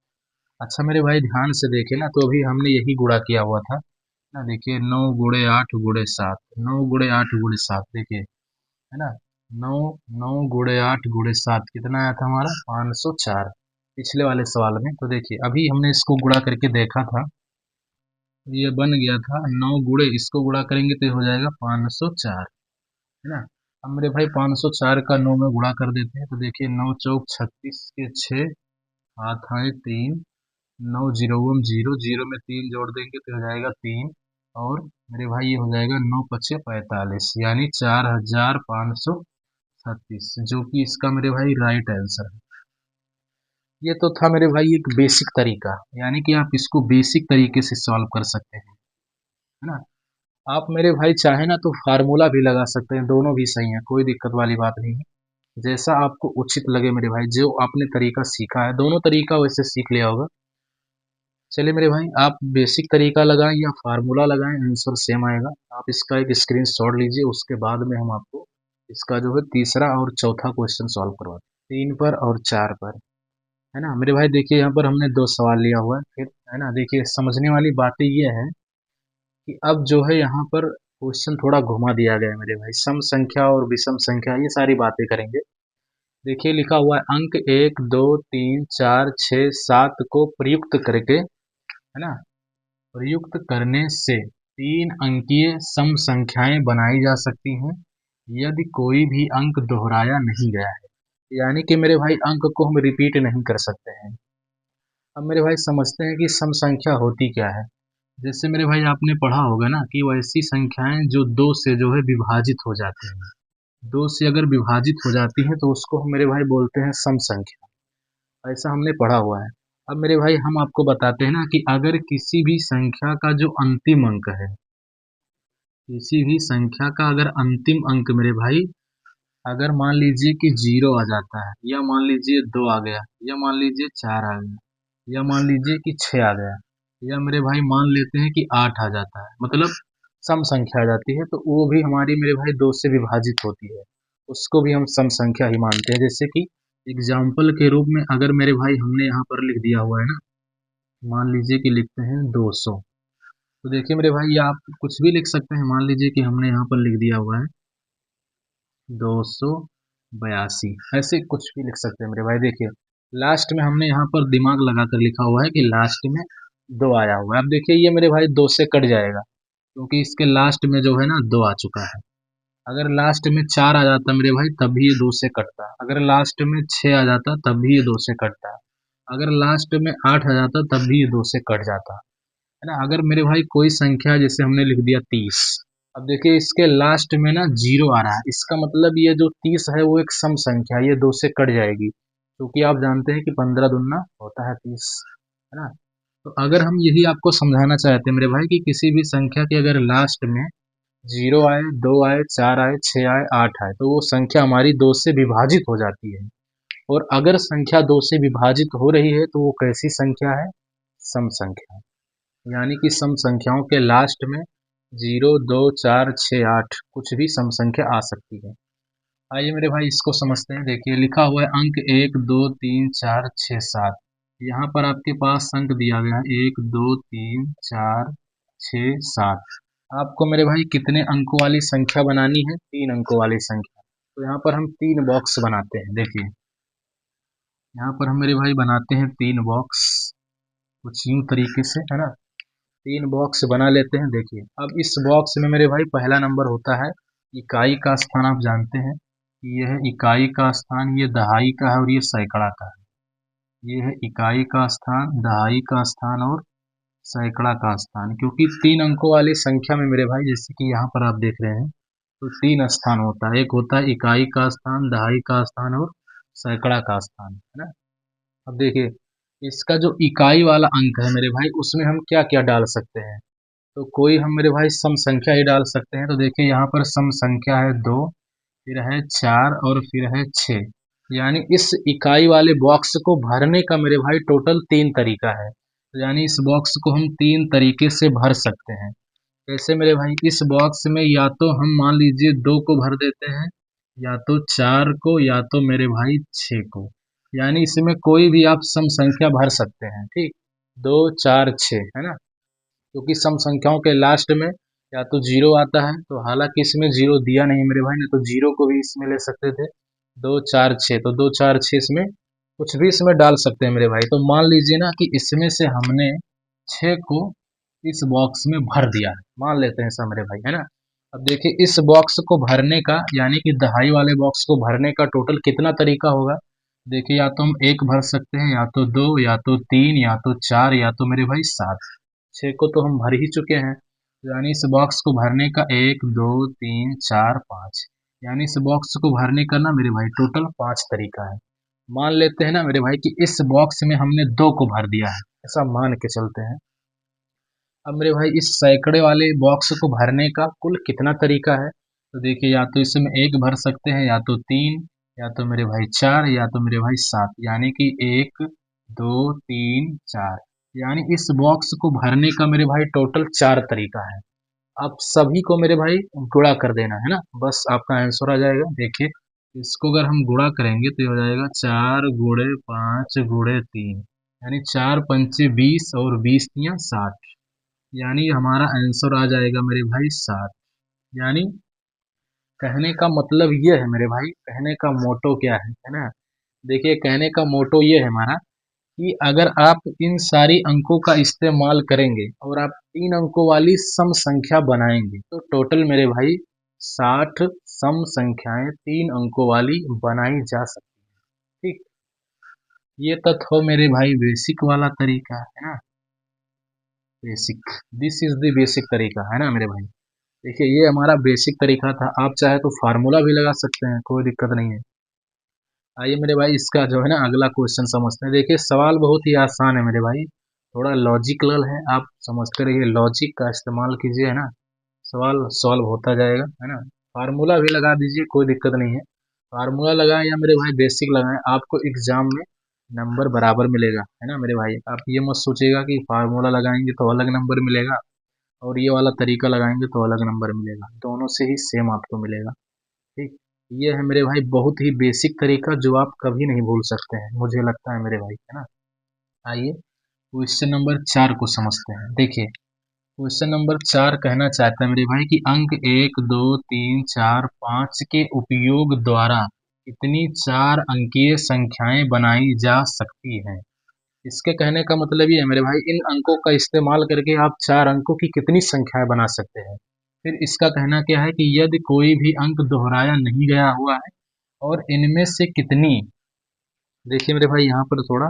अच्छा मेरे भाई ध्यान से देखे ना, तो अभी हमने यही गुणा किया हुआ था ना। देखिए 9 गुणे 8 गुणे 7, 9 गुणे 8 गुणे 7, देखिए है ना, 9, 9 गुणे 8 गुणे 7 कितना आया था हमारा, 504, पिछले वाले सवाल में। तो देखिए अभी हमने इसको गुणा करके देखा था, तो ये बन गया था 9 गुणे, इसको गुणा करेंगे तो ये हो जाएगा 504, है ना। अब मेरे भाई 504 का 9 में गुणा कर देते हैं, तो देखिए 9 चौक 36 के 6, हाथ आए 3, 9 जीरो 0, जीरो में 3 जोड़ देंगे तो हो जाएगा 3, और मेरे भाई ये हो जाएगा 9 पचे 45, यानी 4536, जो कि इसका मेरे भाई राइट आंसर है। ये तो था मेरे भाई एक बेसिक तरीका, यानी कि आप इसको बेसिक तरीके से सॉल्व कर सकते हैं, है ना। आप मेरे भाई चाहे ना तो फार्मूला भी लगा सकते हैं, दोनों भी सही है, कोई दिक्कत वाली बात नहीं है। जैसा आपको उचित लगे मेरे भाई, जो आपने तरीका सीखा है, दोनों तरीका वैसे सीख लिया होगा। चलिए मेरे भाई आप बेसिक तरीका लगाएं या फार्मूला लगाएं, आंसर सेम आएगा। आप इसका एक स्क्रीनशॉट लीजिए, उसके बाद में हम आपको इसका जो है तीसरा और चौथा क्वेश्चन सॉल्व करवाते हैं, 3 पर और 4 पर, है ना। मेरे भाई देखिए यहाँ पर हमने 2 सवाल लिया हुआ है फिर, है ना। देखिए समझने वाली बातें ये है कि अब जो है यहाँ पर क्वेश्चन थोड़ा घुमा दिया गया है मेरे भाई, सम संख्या और विषम संख्या, ये सारी बातें करेंगे। देखिए लिखा हुआ है अंक 1, 2, 3, 4, 6, 7 को प्रयुक्त करके, है ना, प्रयुक्त करने से तीन अंकीय सम संख्याएं बनाई जा सकती हैं यदि कोई भी अंक दोहराया नहीं गया है। यानी कि मेरे भाई अंक को हम रिपीट नहीं कर सकते हैं। अब मेरे भाई समझते हैं कि सम संख्या होती क्या है। जैसे मेरे भाई आपने पढ़ा होगा ना कि वैसी संख्याएं जो दो से जो है विभाजित हो जाती हैं। दो से अगर विभाजित हो जाती हैं तो उसको हम मेरे भाई बोलते हैं सम संख्या। ऐसा हमने पढ़ा हुआ है। अब मेरे भाई हम आपको बताते हैं ना कि अगर किसी भी संख्या का जो अंतिम अंक है, किसी भी संख्या का अगर अंतिम अंक मेरे भाई अगर मान लीजिए कि 0 आ जाता है, या मान लीजिए 2 आ गया, या मान लीजिए 4 आ गया, या मान लीजिए कि 6 आ गया, या मेरे भाई मान लेते हैं कि 8 आ जाता है, मतलब सम संख्या आ जाती है, तो वो भी हमारी मेरे भाई 2 से विभाजित होती है। उसको भी हम सम संख्या ही मानते हैं। जैसे कि एग्जाम्पल के रूप में अगर मेरे भाई हमने यहाँ पर लिख दिया हुआ है ना, मान लीजिए कि लिखते हैं 200। तो देखिए मेरे भाई, ये आप कुछ भी लिख सकते हैं। मान लीजिए कि हमने यहाँ पर लिख दिया हुआ है 282, ऐसे कुछ भी लिख सकते हैं मेरे भाई। देखिए लास्ट में हमने यहाँ पर दिमाग लगाकर लिखा हुआ है कि लास्ट में 2 आया हुआ है। अब देखिए ये मेरे भाई 2 से कट जाएगा, क्योंकि इसके लास्ट में जो है ना 2 आ चुका है। अगर लास्ट में 4 आ जाता मेरे भाई तब भी ये 2 से कटता। अगर लास्ट में 6 आ जाता तब भी ये 2 से कटता। अगर लास्ट में 8 आ जाता तब भी ये 2 से कट जाता है ना। अगर मेरे भाई कोई संख्या जैसे हमने लिख दिया 30, अब देखिए इसके लास्ट में ना 0 आ रहा है, इसका मतलब ये जो 30 है वो एक सम संख्या है, ये 2 से कट जाएगी, क्योंकि आप जानते हैं कि 15 दूना होता है 30, है ना। तो अगर हम यही आपको समझाना चाहते हैं मेरे भाई कि किसी भी संख्या के अगर लास्ट में 0 आए, 2 आए, 4 आए, 6 आए, 8 आए, तो वो संख्या हमारी 2 से विभाजित हो जाती है। और अगर संख्या 2 से विभाजित हो रही है तो वो कैसी संख्या है? सम संख्या। यानी कि सम संख्याओं के लास्ट में 0, 2, 4, 6, 8 कुछ भी सम संख्या आ सकती है। आइए मेरे भाई इसको समझते हैं। देखिए लिखा हुआ है अंक 1, 2, 3, 4, 6, 7। यहाँ पर आपके पास अंक दिया गया है 1, 2, 3, 4, 6, 7। आपको मेरे भाई कितने अंकों वाली संख्या बनानी है? 3 अंकों वाली संख्या। तो यहाँ पर हम 3 बॉक्स बनाते हैं। देखिए यहाँ पर हम मेरे भाई बनाते हैं 3 बॉक्स, कुछ यूं तरीके से, है ना। 3 बॉक्स बना लेते हैं। देखिए अब इस बॉक्स में मेरे भाई पहला नंबर होता है इकाई का स्थान। आप जानते हैं कि यह है इकाई का स्थान, ये दहाई का है और ये सैकड़ा का है। ये है इकाई का स्थान, दहाई का स्थान और सैकड़ा का स्थान। क्योंकि 3 अंकों वाली संख्या में मेरे भाई जैसे कि यहाँ पर आप देख रहे हैं तो 3 स्थान होता है। एक होता है इकाई का स्थान, दहाई का स्थान और सैकड़ा का स्थान, है ना। अब देखिए इसका जो इकाई वाला अंक है मेरे भाई उसमें हम क्या क्या डाल सकते हैं? तो कोई हम मेरे भाई सम संख्या ही डाल सकते हैं। तो देखिए यहाँ पर सम संख्या है 2, फिर है 4 और फिर है 6। यानी इस इकाई वाले बॉक्स को भरने का मेरे भाई टोटल 3 तरीका है। तो यानी इस बॉक्स को हम 3 तरीके से भर सकते हैं। जैसे मेरे भाई इस बॉक्स में या तो हम मान लीजिए 2 को भर देते हैं, या तो 4 को, या तो मेरे भाई 6 को। यानी इसमें कोई भी आप सम संख्या भर सकते हैं, ठीक। 2, 4, 6, है ना। क्योंकि सम संख्याओं के लास्ट में या तो 0 आता है, तो हालांकि इसमें 0 दिया नहीं मेरे भाई ने, तो 0 को भी इसमें ले सकते थे। 2, 4, 6, तो 2, 4, 6 इसमें कुछ भी इसमें डाल सकते हैं मेरे भाई। तो मान लीजिए ना कि इसमें से हमने 6 को इस बॉक्स में भर दिया है, मान लेते हैं ऐसा मेरे भाई, है ना। अब देखिए इस बॉक्स को भरने का यानी कि दहाई वाले बॉक्स को भरने का टोटल कितना तरीका होगा? देखिए या तो हम 1 भर सकते हैं, या तो 2, या तो 3, या तो 4, या तो मेरे भाई 7। 6 को तो हम भर ही चुके हैं। यानी इस बॉक्स को भरने का 1, 2, 3, 4, 5, यानी इस बॉक्स को भरने का ना मेरे भाई टोटल 5 तरीका है। मान लेते हैं ना मेरे भाई कि इस बॉक्स में हमने 2 को भर दिया है, ऐसा मान के चलते हैं। अब मेरे भाई इस सैकड़े वाले बॉक्स को भरने का कुल कितना तरीका है? तो देखिए या तो इसमें 1 भर सकते हैं, या तो 3, या तो मेरे भाई 4, या तो मेरे भाई 7। यानी कि 1, 2, 3, 4। यानी इस बॉक्स को भरने का मेरे भाई टोटल 4 तरीका है। आप सभी को मेरे भाई गुणा कर देना है ना, बस आपका आंसर आ जाएगा। देखिए इसको अगर हम गुणा करेंगे तो ये हो जाएगा 4 गुणे 5 गुणे 3, यानी 4 पंचे 20 और 20 तियां 60। यानी हमारा आंसर आ जाएगा मेरे भाई 7। यानी कहने का मतलब ये है मेरे भाई, कहने का मोटो क्या है ना। देखिए कहने का मोटो ये है हमारा कि अगर आप इन सारी अंकों का इस्तेमाल करेंगे और आप 3 अंकों वाली सम संख्या बनाएंगे तो टोटल मेरे भाई 60 सम संख्याएं 3 अंकों वाली बनाई जा सकती है। ठीक, ये तो था मेरे भाई बेसिक वाला तरीका है ना। Basic, this is the basic तरीका है ना मेरे भाई। देखिए ये हमारा बेसिक तरीका था, आप चाहे तो फार्मूला भी लगा सकते हैं, कोई दिक्कत नहीं है। आइए मेरे भाई इसका जो है ना अगला क्वेश्चन समझते हैं। देखिए सवाल बहुत ही आसान है मेरे भाई, थोड़ा लॉजिकल है, आप समझते रहिए, लॉजिक का इस्तेमाल कीजिए है ना, सवाल सॉल्व होता जाएगा है ना। फार्मूला भी लगा दीजिए, कोई दिक्कत नहीं है, फार्मूला लगाएं या मेरे भाई बेसिक लगाएं, आपको एग्जाम में नंबर बराबर मिलेगा है ना मेरे भाई। आप ये मत सोचिएगा कि फार्मूला लगाएंगे तो अलग नंबर मिलेगा और ये वाला तरीका लगाएंगे तो अलग नंबर मिलेगा, दोनों से ही सेम आपको मिलेगा। ठीक, ये है मेरे भाई बहुत ही बेसिक तरीका जो आप कभी नहीं भूल सकते हैं, मुझे लगता है मेरे भाई है ना। आइए क्वेश्चन नंबर 4 को समझते हैं। देखिए क्वेश्चन नंबर 4 कहना चाहता है मेरे भाई कि अंक 1 2 3 4 5 के उपयोग द्वारा कितनी 4 अंकीय संख्याएं बनाई जा सकती हैं। इसके कहने का मतलब ये है मेरे भाई, इन अंकों का इस्तेमाल करके आप 4 अंकों की कितनी संख्याएं बना सकते हैं। फिर इसका कहना क्या है कि यदि कोई भी अंक दोहराया नहीं गया हुआ है और इनमें से कितनी, देखिए मेरे भाई यहाँ पर थोड़ा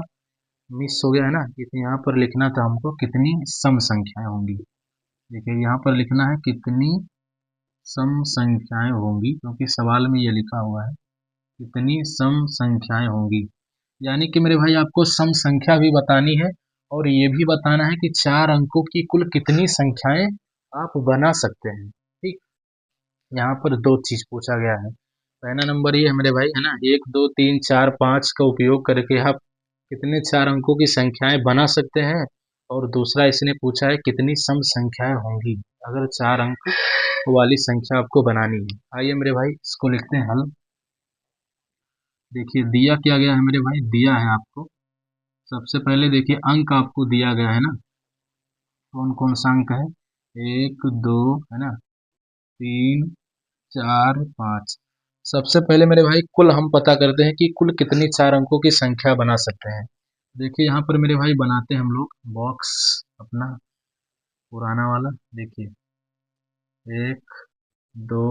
मिस हो गया है ना, यहाँ पर लिखना था हमको कितनी सम संख्याएं होंगी। देखिए यहाँ पर लिखना है कितनी सम संख्याएं होंगी, क्योंकि सवाल में ये लिखा हुआ है कितनी सम संख्याएं होंगी, यानी कि मेरे भाई आपको सम संख्या भी बतानी है और ये भी बताना है कि 4 अंकों की कुल कितनी संख्याएं आप बना सकते हैं। ठीक, यहाँ पर दो चीज पूछा गया है। पहला नंबर ये है मेरे भाई है ना, 1 2 3 4 5 का उपयोग करके आप कितने 4 अंकों की संख्याएं बना सकते हैं, और दूसरा इसने पूछा है कितनी सम संख्याएं होंगी अगर 4 अंक वाली संख्या आपको बनानी है। आइए मेरे भाई इसको लिखते हैं हल। देखिए दिया क्या गया है मेरे भाई, दिया है आपको सबसे पहले देखिए अंक आपको दिया गया है ना, कौन कौन सा अंक है, 1 2 है ना, 3 4 5। सबसे पहले मेरे भाई कुल हम पता करते हैं कि कुल कितनी 4 अंकों की संख्या बना सकते हैं। देखिए यहाँ पर मेरे भाई बनाते हैं हम लोग बॉक्स अपना पुराना वाला। देखिए 1 2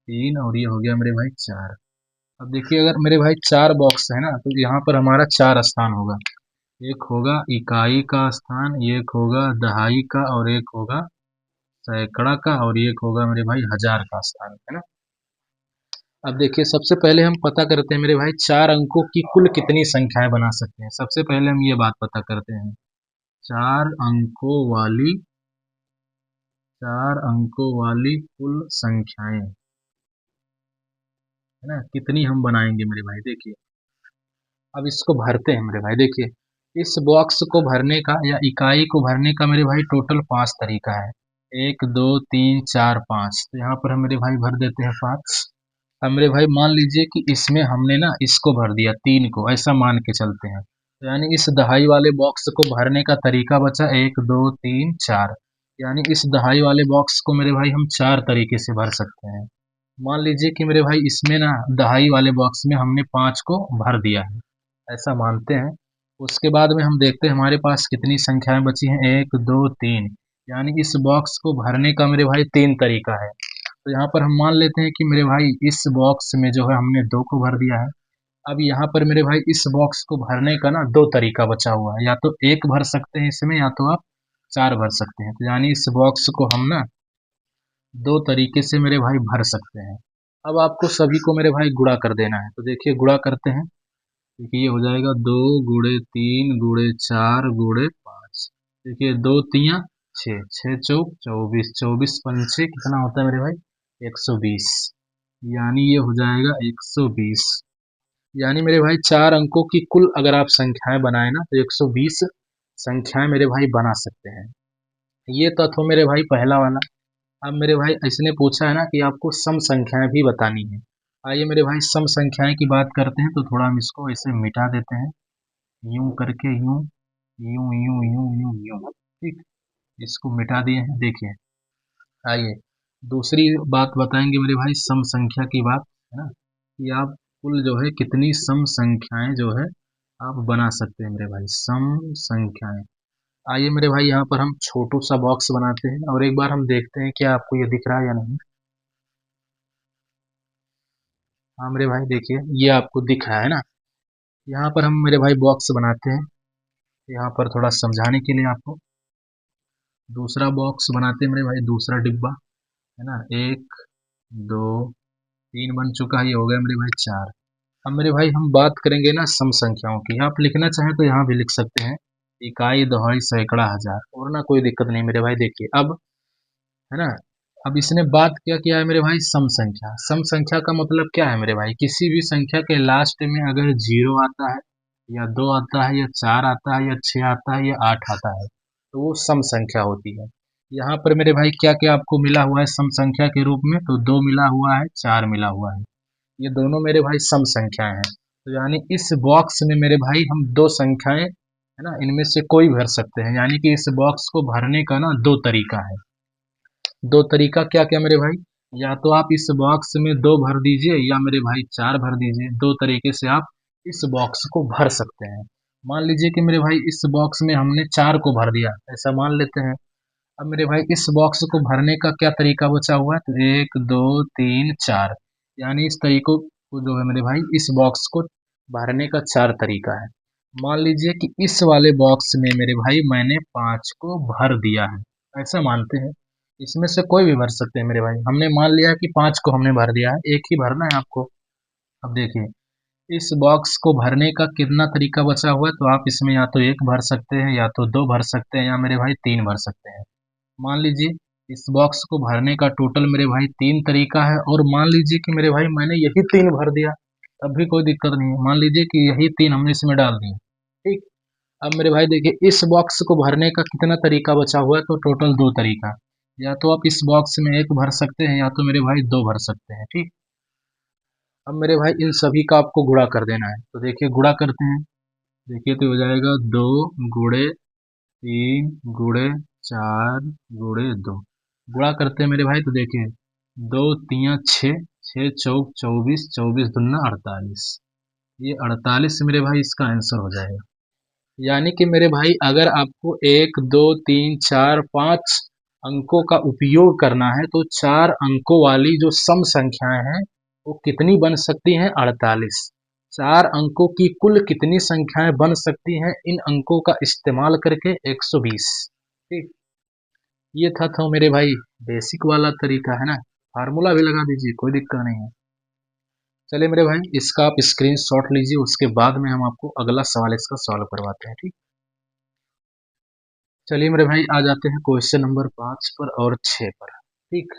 3 और ये हो गया मेरे भाई 4। अब देखिए अगर मेरे भाई 4 बॉक्स है ना तो यहाँ पर हमारा 4 स्थान होगा, एक होगा इकाई का स्थान, एक होगा दहाई का, और एक होगा सैकड़ा का, और एक होगा मेरे भाई हजार का स्थान है ना। अब देखिए सबसे पहले हम पता करते हैं मेरे भाई 4 अंकों की कुल कितनी संख्याएं बना सकते हैं। सबसे पहले हम ये बात पता करते हैं, 4 अंकों वाली 4 अंकों वाली कुल संख्याएं है ना, कितनी हम बनाएंगे मेरे भाई। देखिए अब इसको भरते हैं मेरे भाई। देखिए इस बॉक्स को भरने का या इकाई को भरने का मेरे भाई टोटल 5 तरीका है, 1 2 3 4 5। तो यहाँ पर हम मेरे भाई भर देते हैं 5। अब मेरे भाई मान लीजिए कि इसमें हमने ना इसको भर दिया 3 को, ऐसा मान के चलते हैं, तो यानी इस दहाई वाले बॉक्स को भरने का तरीका बचा 1 2 3 4। यानी इस दहाई वाले बॉक्स को मेरे भाई हम 4 तरीके से भर सकते हैं। मान लीजिए कि मेरे भाई इसमें ना दहाई वाले बॉक्स में हमने 5 को भर दिया है, ऐसा मानते हैं। उसके बाद में हम देखते हैं हमारे पास कितनी संख्याएं बची हैं, 1 2 3। यानी इस बॉक्स को भरने का मेरे भाई 3 तरीका है। तो यहाँ पर हम मान लेते हैं कि मेरे भाई इस बॉक्स में जो है हमने 2 को भर दिया है। अब यहाँ पर मेरे भाई इस बॉक्स को भरने का ना 2 तरीका बचा हुआ है, या तो 1 भर सकते हैं इसमें या तो आप 4 भर सकते हैं। तो यानी इस बॉक्स को हम ना 2 तरीके से मेरे भाई भर सकते हैं। अब आपको सभी को मेरे भाई गुणा कर देना है, तो देखिए गुणा करते हैं। देखिए ये हो जाएगा 2 × 3 × 4 × 5। देखिए 2 × 3 = 6, 6 × 4 = 24, 24 × 5 कितना होता है मेरे भाई, 120। यानी ये हो जाएगा 120। यानी मेरे भाई 4 अंकों की कुल अगर आप संख्याएं बनाए ना तो 120 संख्याएं मेरे भाई बना सकते हैं। ये तत्व मेरे भाई पहला वाला। अब मेरे भाई इसने पूछा है ना कि आपको सम संख्याएं भी बतानी है। आइए मेरे भाई सम संख्याएं की बात करते हैं, तो थोड़ा हम इसको ऐसे मिटा देते हैं, यूं करके, यूं यूं यूं यूं यूं यूं। ठीक, इसको मिटा दिए हैं। देखिए आइए दूसरी बात बताएंगे मेरे भाई सम संख्या की बात है ना, कि आप कुल जो है कितनी सम संख्याएं जो है आप बना सकते हैं मेरे भाई सम संख्याएं। आइए मेरे भाई यहाँ पर हम छोटू सा बॉक्स बनाते हैं और एक बार हम देखते हैं क्या आपको ये दिख रहा है या नहीं। हाँ मेरे भाई देखिए ये आपको दिख रहा है ना। यहाँ पर हम मेरे भाई बॉक्स बनाते हैं, यहाँ पर थोड़ा समझाने के लिए आपको दूसरा बॉक्स बनाते हैं मेरे भाई, दूसरा डिब्बा है ना। एक, दो, तीन बन चुका है, ये हो गया मेरे भाई चार। अब मेरे भाई हम बात करेंगे ना सम संख्याओं की। आप लिखना चाहें तो यहाँ भी लिख सकते हैं, इकाई, दहाई, सैकड़ा, हजार, और ना कोई दिक्कत नहीं मेरे भाई। देखिए अब है ना, अब इसने बात क्या किया है मेरे भाई, सम संख्या। सम संख्या का मतलब क्या है मेरे भाई, किसी भी संख्या के लास्ट में अगर जीरो आता है या दो आता है या चार आता है या छः आता है या आठ आता है तो वो सम संख्या होती है। यहाँ पर मेरे भाई क्या क्या आपको मिला हुआ है सम संख्या के रूप में, तो दो मिला हुआ है, चार मिला हुआ है, ये दोनों मेरे भाई सम संख्याएं हैं। तो यानी इस बॉक्स में मेरे भाई हम दो संख्याएं है ना, इनमें से कोई भर सकते हैं। यानी कि इस बॉक्स को भरने का ना दो तरीका है। दो तरीका क्या क्या मेरे भाई, या तो आप इस बॉक्स में दो भर दीजिए या मेरे भाई चार भर दीजिए। दो तरीके से आप इस बॉक्स को भर सकते हैं। मान लीजिए कि मेरे भाई इस बॉक्स में हमने चार को भर दिया, ऐसा मान लेते हैं। अब मेरे भाई इस बॉक्स को भरने का क्या तरीका बचा हुआ है, तो एक, दो, तीन, चार, यानी इस तरीकों को जो है मेरे भाई इस बॉक्स को भरने का चार तरीका है। मान लीजिए कि इस वाले बॉक्स में मेरे भाई मैंने पाँच को भर दिया है, ऐसा मानते हैं। इसमें से कोई भी भर सकते हैं मेरे भाई। हमने मान लिया कि पाँच को हमने भर दिया है, एक ही भरना है आपको। अब देखिए इस बॉक्स को भरने का कितना तरीका बचा हुआ है, तो आप इसमें या तो एक भर सकते हैं, या तो दो भर सकते हैं, या मेरे भाई तीन भर सकते हैं। मान लीजिए इस बॉक्स को भरने का टोटल मेरे भाई तीन तरीका है, और मान लीजिए कि मेरे भाई मैंने यही तीन भर दिया, तब भी कोई दिक्कत नहीं है। मान लीजिए कि यही तीन हमने इसमें डाल दिए, ठीक। अब मेरे भाई देखिए इस बॉक्स को भरने का कितना तरीका बचा हुआ है, तो टोटल दो तरीका। या तो आप इस बॉक्स में एक भर सकते हैं, या तो मेरे भाई दो भर सकते हैं, ठीक। अब मेरे भाई इन सभी का आपको गुणा कर देना है, तो देखिए गुणा करते हैं। देखिए तो हो जाएगा दो गुणे तीन गुणे चार गुणे दो। गुणा करते हैं मेरे भाई, तो देखिए दो तिया छः, छः चौक चौबीस, चौबीस दूना अड़तालीस। ये 48 मेरे भाई इसका आंसर हो जाएगा। यानी कि मेरे भाई अगर आपको एक, दो, तीन, चार, पाँच अंकों का उपयोग करना है, तो चार अंकों वाली जो सम संख्याएं हैं वो कितनी बन सकती हैं, 48। चार अंकों की कुल कितनी संख्याएं बन सकती हैं इन अंकों का इस्तेमाल करके, 120, ठीक। ये था तो मेरे भाई बेसिक वाला तरीका है ना, फार्मूला भी लगा दीजिए, कोई दिक्कत नहीं है। चलिए मेरे भाई इसका आप स्क्रीन शॉट लीजिए, उसके बाद में हम आपको अगला सवाल इसका सॉल्व करवाते हैं, ठीक। चलिए मेरे भाई आ जाते हैं क्वेश्चन नंबर 5 पर और 6 पर, ठीक।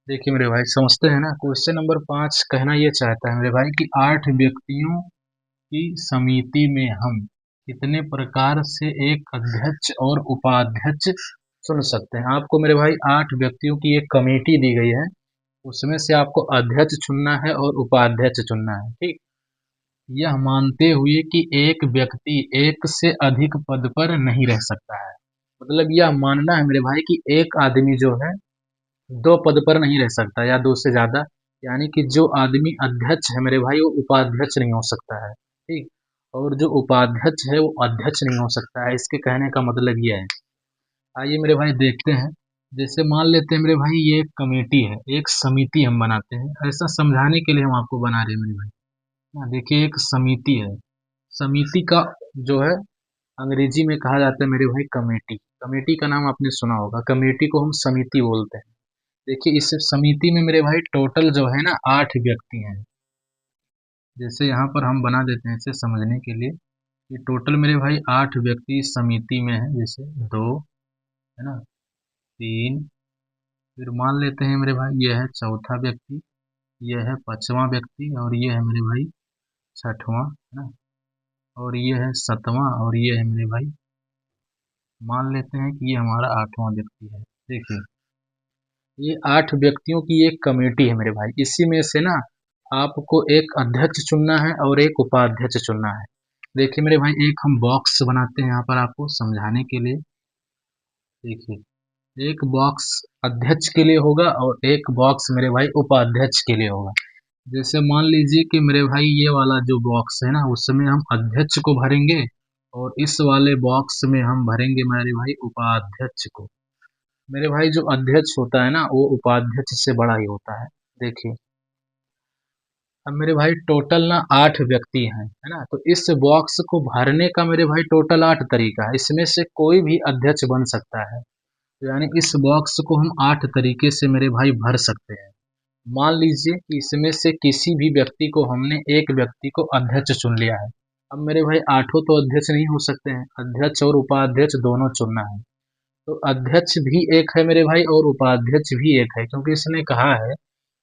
देखिए मेरे भाई समझते हैं ना, क्वेश्चन नंबर 5 कहना ये चाहता है मेरे भाई कि 8 व्यक्तियों की समिति में हम कितने प्रकार से एक अध्यक्ष और उपाध्यक्ष चुन सकते हैं। आपको मेरे भाई 8 व्यक्तियों की एक कमेटी दी गई है, उसमें से आपको अध्यक्ष चुनना है और उपाध्यक्ष चुनना है, ठीक। यह मानते हुए कि एक व्यक्ति एक से अधिक पद पर नहीं रह सकता है। मतलब यह मानना है मेरे भाई कि एक आदमी जो है दो पद पर नहीं रह सकता या दो से ज्यादा। यानी कि जो आदमी अध्यक्ष है मेरे भाई वो उपाध्यक्ष नहीं हो सकता है, ठीक। और जो उपाध्यक्ष है वो अध्यक्ष नहीं हो सकता है। इसके कहने का मतलब यह है। आइए मेरे भाई देखते हैं। जैसे मान लेते हैं मेरे भाई ये एक कमेटी है, एक समिति हम बनाते हैं, ऐसा समझाने के लिए हम आपको बना रहे हैं मेरे भाई। हाँ, देखिए एक समिति है। समिति का जो है अंग्रेजी में कहा जाता है मेरे भाई कमेटी। कमेटी का नाम आपने सुना होगा, कमेटी को हम समिति बोलते हैं। देखिए इस समिति में मेरे भाई टोटल जो है ना 8 व्यक्ति हैं। जैसे यहाँ पर हम बना देते हैं इसे समझने के लिए कि टोटल मेरे भाई 8 व्यक्ति इस समिति में है। जैसे दो है ना, तीन, फिर मान लेते हैं मेरे भाई ये है चौथा व्यक्ति, ये है पांचवा व्यक्ति, और ये है मेरे भाई छठवां, है ना, और ये है सातवां, और ये है मेरे भाई, मान लेते हैं कि ये हमारा आठवां व्यक्ति है। देखिए ये 8 व्यक्तियों की एक कमेटी है मेरे भाई। इसी में से ना आपको एक अध्यक्ष चुनना है और एक उपाध्यक्ष चुनना है। देखिए मेरे भाई एक हम बॉक्स बनाते हैं यहाँ पर आपको समझाने के लिए। देखिए एक बॉक्स अध्यक्ष के लिए होगा और एक बॉक्स मेरे भाई उपाध्यक्ष के लिए होगा। जैसे मान लीजिए कि मेरे भाई ये वाला जो बॉक्स है ना, उसमें हम अध्यक्ष को भरेंगे और इस वाले बॉक्स में हम भरेंगे मेरे भाई उपाध्यक्ष को। मेरे भाई जो अध्यक्ष होता है ना, वो उपाध्यक्ष से बड़ा ही होता है। देखिए, अब मेरे भाई टोटल ना 8 व्यक्ति हैं, है ना? तो इस बॉक्स को भरने का मेरे भाई टोटल 8 तरीका है। इसमें से कोई भी अध्यक्ष बन सकता है। तो यानी इस बॉक्स को हम 8 तरीके से मेरे भाई भर सकते हैं। मान लीजिए कि इसमें से किसी भी व्यक्ति को हमने एक व्यक्ति को अध्यक्ष चुन लिया है। अब मेरे भाई आठों तो अध्यक्ष नहीं हो सकते हैं, अध्यक्ष और उपाध्यक्ष दोनों चुनना है। तो अध्यक्ष भी एक है मेरे भाई और उपाध्यक्ष भी एक है, क्योंकि इसने कहा है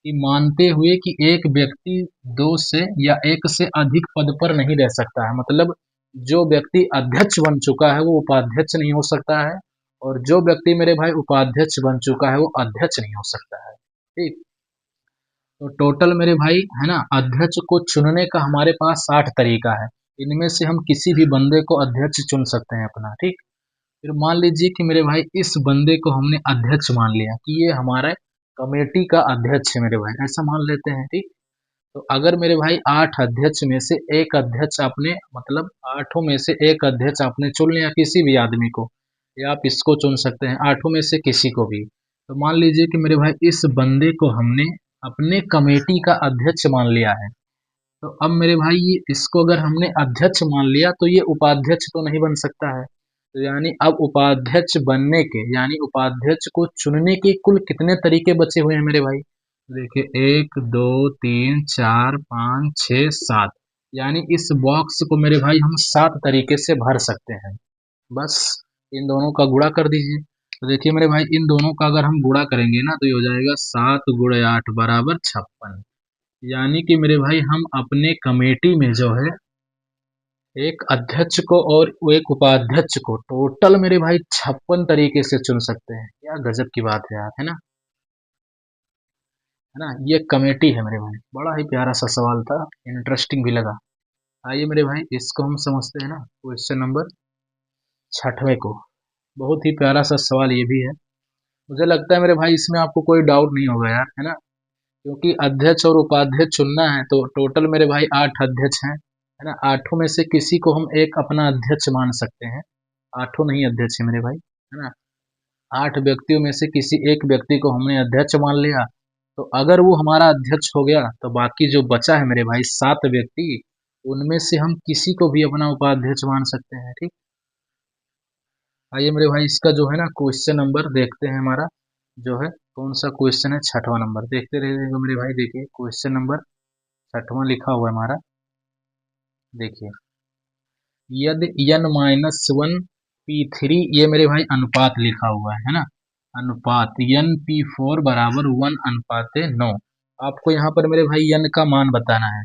कि मानते हुए कि एक व्यक्ति दो से या एक से अधिक पद पर नहीं रह सकता है। मतलब जो व्यक्ति अध्यक्ष बन चुका है वो उपाध्यक्ष नहीं हो सकता है, और जो व्यक्ति मेरे भाई उपाध्यक्ष बन चुका है वो अध्यक्ष नहीं हो सकता है। ठीक। तो टोटल मेरे भाई है ना, अध्यक्ष को चुनने का हमारे पास 60 तरीका है। इनमें से हम किसी भी बंदे को अध्यक्ष चुन सकते हैं अपना। ठीक। फिर मान लीजिए कि मेरे भाई इस बंदे को हमने अध्यक्ष मान लिया कि ये हमारे कमेटी का अध्यक्ष है मेरे भाई, ऐसा मान लेते हैं। ठीक। तो अगर मेरे भाई 8 अध्यक्ष में से एक अध्यक्ष आपने, मतलब आठों में से एक अध्यक्ष आपने चुन लिया किसी भी आदमी को, या आप इसको चुन सकते हैं, आठों में से किसी को भी। तो मान लीजिए कि मेरे भाई इस बंदे को हमने अपने कमेटी का अध्यक्ष मान लिया है। तो अब मेरे भाई ये इसको अगर हमने अध्यक्ष मान लिया तो ये उपाध्यक्ष तो नहीं बन सकता है। तो यानी अब उपाध्यक्ष बनने के, यानी उपाध्यक्ष को चुनने के कुल कितने तरीके बचे हुए हैं मेरे भाई? देखिए, 1 2 3 4 5 6 7, यानी इस बॉक्स को मेरे भाई हम 7 तरीके से भर सकते हैं। बस इन दोनों का गुणा कर दीजिए। तो देखिए मेरे भाई, इन दोनों का अगर हम गुणा करेंगे ना तो ये हो जाएगा 7 गुणे 8 बराबर 56। यानी कि मेरे भाई हम अपने कमेटी में जो है एक अध्यक्ष को और एक उपाध्यक्ष को टोटल मेरे भाई 56 तरीके से चुन सकते हैं। क्या गजब की बात है यार, है ना? है ना? ये कमेटी है मेरे भाई। बड़ा ही प्यारा सा सवाल था, इंटरेस्टिंग भी लगा। आइए मेरे भाई, इसको हम समझते हैं ना, क्वेश्चन नंबर 6वें को। बहुत ही प्यारा सा सवाल ये भी है। मुझे लगता है मेरे भाई इसमें आपको कोई डाउट नहीं होगा यार, है ना? क्योंकि अध्यक्ष और उपाध्यक्ष चुनना है तो टोटल मेरे भाई 8 अध्यक्ष हैं, है ना? आठों में से किसी को हम एक अपना अध्यक्ष मान सकते हैं। आठों नहीं अध्यक्ष है मेरे भाई, है ना? 8 व्यक्तियों में से किसी एक व्यक्ति को हमने अध्यक्ष मान लिया। तो अगर वो हमारा अध्यक्ष हो गया तो बाकी जो बचा है मेरे भाई 7 व्यक्ति, उनमें से हम किसी को भी अपना उपाध्यक्ष मान सकते हैं। ठीक। आइए मेरे भाई, इसका जो है ना क्वेश्चन नंबर देखते हैं। हमारा जो है कौन सा क्वेश्चन है, 6वां नंबर देखते रहिएगा मेरे भाई। देखिए क्वेश्चन नंबर 6वां लिखा हुआ है हमारा। देखिए, यदि n-1 p3, ये मेरे भाई अनुपात लिखा हुआ है ना, अनुपात n p4 बराबर 1:9। आपको यहाँ पर मेरे भाई n का मान बताना है।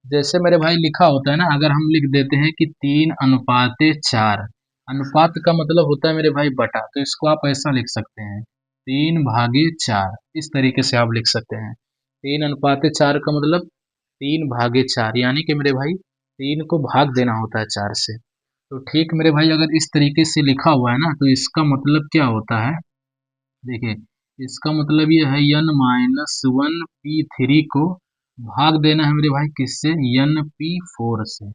जैसे मेरे भाई लिखा होता है ना, अगर हम लिख देते हैं कि 3:4, अनुपात का मतलब होता है मेरे भाई बटा, तो इसको आप ऐसा लिख सकते हैं 3/4। इस तरीके से आप लिख सकते हैं। 3:4 का मतलब 3/4, यानी कि मेरे भाई 3 को भाग देना होता है 4 से। तो ठीक मेरे भाई, अगर इस तरीके से लिखा हुआ है ना तो इसका मतलब क्या होता है? देखिए, इसका मतलब ये है n-1 p3 को भाग देना है मेरे भाई किससे? n p4 से।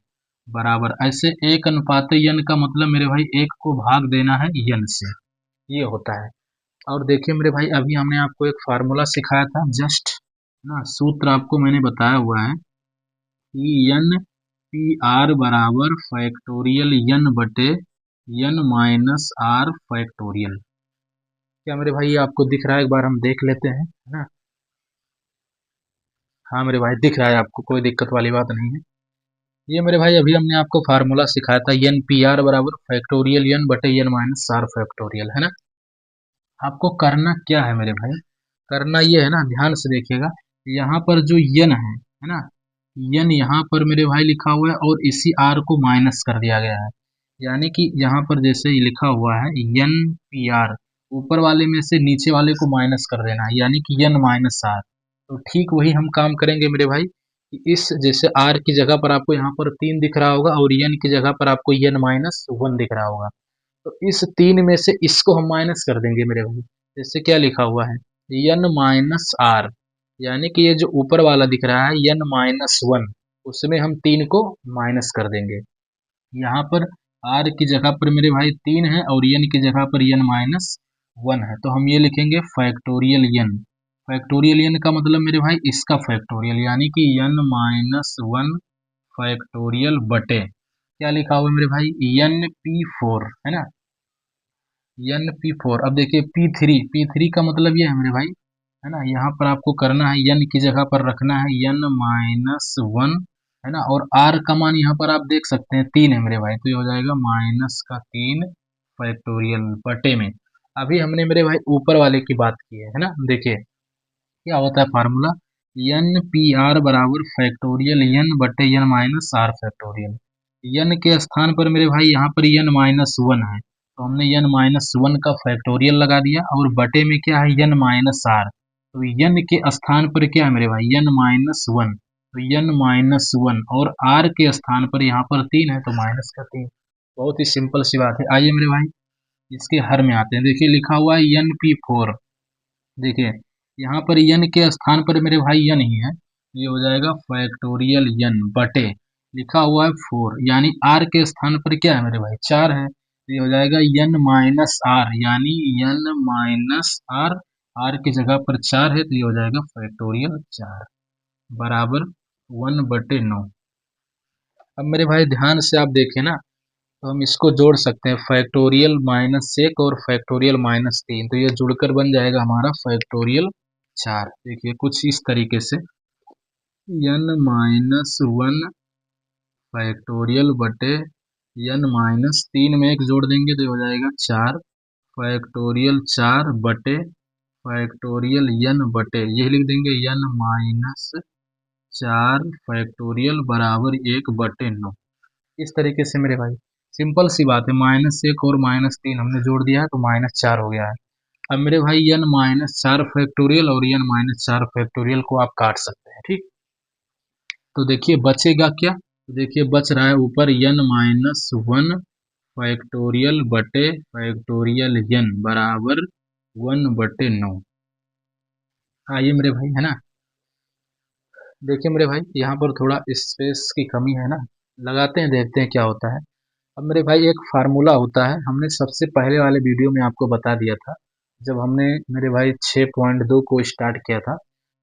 बराबर ऐसे 1:n का मतलब मेरे भाई 1 को भाग देना है n से, ये होता है। और देखिए मेरे भाई, अभी हमने आपको एक फार्मूला सिखाया था जस्ट ना, सूत्र आपको मैंने बताया हुआ है कि n/r बराबर फैक्टोरियल n/r फैक्टोरियल। क्या मेरे भाई ये आपको दिख रहा है? एक बार हम देख लेते हैं, है ना? हाँ मेरे भाई, दिख रहा है आपको, कोई दिक्कत वाली बात नहीं है। ये मेरे भाई अभी हमने आपको फार्मूला सिखाया था n/r बराबर फैक्टोरियल n/n-r फैक्टोरियल, है ना? आपको करना क्या है मेरे भाई? करना ये है ना, ध्यान से देखिएगा। यहाँ पर जो n है ना, n यहाँ पर मेरे भाई लिखा हुआ है और इसी r को माइनस कर दिया गया है। यानी कि यहाँ पर जैसे ही लिखा हुआ है n/r, ऊपर वाले में से नीचे वाले को माइनस कर देना है, यानी कि n-r। तो ठीक वही हम काम करेंगे मेरे भाई कि इस जैसे r की जगह पर आपको यहाँ पर 3 दिख रहा होगा और n की जगह पर आपको n-1 दिख रहा होगा। तो इस 3 में से इसको हम माइनस कर देंगे मेरे भाई। जैसे क्या लिखा हुआ है, n-r, यानी कि ये जो ऊपर वाला दिख रहा है n-1, उसमें हम 3 को माइनस कर देंगे। यहाँ पर r की जगह पर मेरे भाई 3 है और n की जगह पर n-1 है, तो हम ये लिखेंगे फैक्टोरियल n। फैक्टोरियल n का मतलब मेरे भाई इसका फैक्टोरियल, यानी कि n-1 फैक्टोरियल बटे क्या लिखा हुआ है मेरे भाई np4 है ना, np4। अब देखिए p3 का मतलब ये है मेरे भाई, है ना, यहाँ पर आपको करना है n की जगह पर रखना है n-1 है ना, और r का मान यहाँ पर आप देख सकते हैं 3 है मेरे भाई, तो ये हो जाएगा -3 फैक्टोरियल बटे में। अभी हमने मेरे भाई ऊपर वाले की बात की है ना, देखिए क्या होता है फार्मूला, एन पी आर बराबर फैक्टोरियल n बटे n-r फैक्टोरियल। n के स्थान पर मेरे भाई यहाँ पर n-1 है, तो हमने n-1 का फैक्टोरियल लगा दिया, और बटे में क्या है n-r, तो n के स्थान पर क्या है मेरे भाई n-1, तो n-1 और r के स्थान पर यहाँ पर 3 है, तो माइनस का 3। बहुत ही सिंपल सी बात है। आइए मेरे भाई इसके हर में आते हैं। देखिए लिखा हुआ है np4, देखिए यहाँ पर n के स्थान पर मेरे भाई n ही है, ये हो जाएगा फैक्टोरियल n बटे लिखा हुआ है 4, यानी r के स्थान पर क्या है मेरे भाई 4 है, तो ये हो जाएगा n-r, यानी n-r, r की जगह पर 4 है, तो ये हो जाएगा फैक्टोरियल 4 बराबर 1/9। अब मेरे भाई ध्यान से आप देखें ना, तो हम इसको जोड़ सकते हैं, फैक्टोरियल -1 और फैक्टोरियल -3, तो ये जुड़कर बन जाएगा हमारा फैक्टोरियल 4। देखिए कुछ इस तरीके से n-1 फैक्टोरियल बटे n-3 में एक जोड़ देंगे तो हो जाएगा 4 फैक्टोरियल 4 बटे फैक्टोरियल n बटे यही लिख देंगे n-4 फैक्टोरियल बराबर 1/9। इस तरीके से मेरे भाई सिंपल सी बात है, -1 और -3 हमने जोड़ दिया है तो -4 हो गया है। अब मेरे भाई n-4 फैक्टोरियल और n-4 फैक्टोरियल को आप काट सकते हैं, ठीक। तो देखिए बचेगा क्या, तो देखिए बच रहा है ऊपर n-1 फैक्टोरियल बटे फैक्टोरियल n बराबर 1/9। आइए मेरे भाई, है ना, देखिए मेरे भाई यहाँ पर थोड़ा स्पेस की कमी है ना, लगाते हैं देखते हैं क्या होता है। अब मेरे भाई एक फार्मूला होता है, हमने सबसे पहले वाले वीडियो में आपको बता दिया था, जब हमने मेरे भाई 6.2 को स्टार्ट किया था,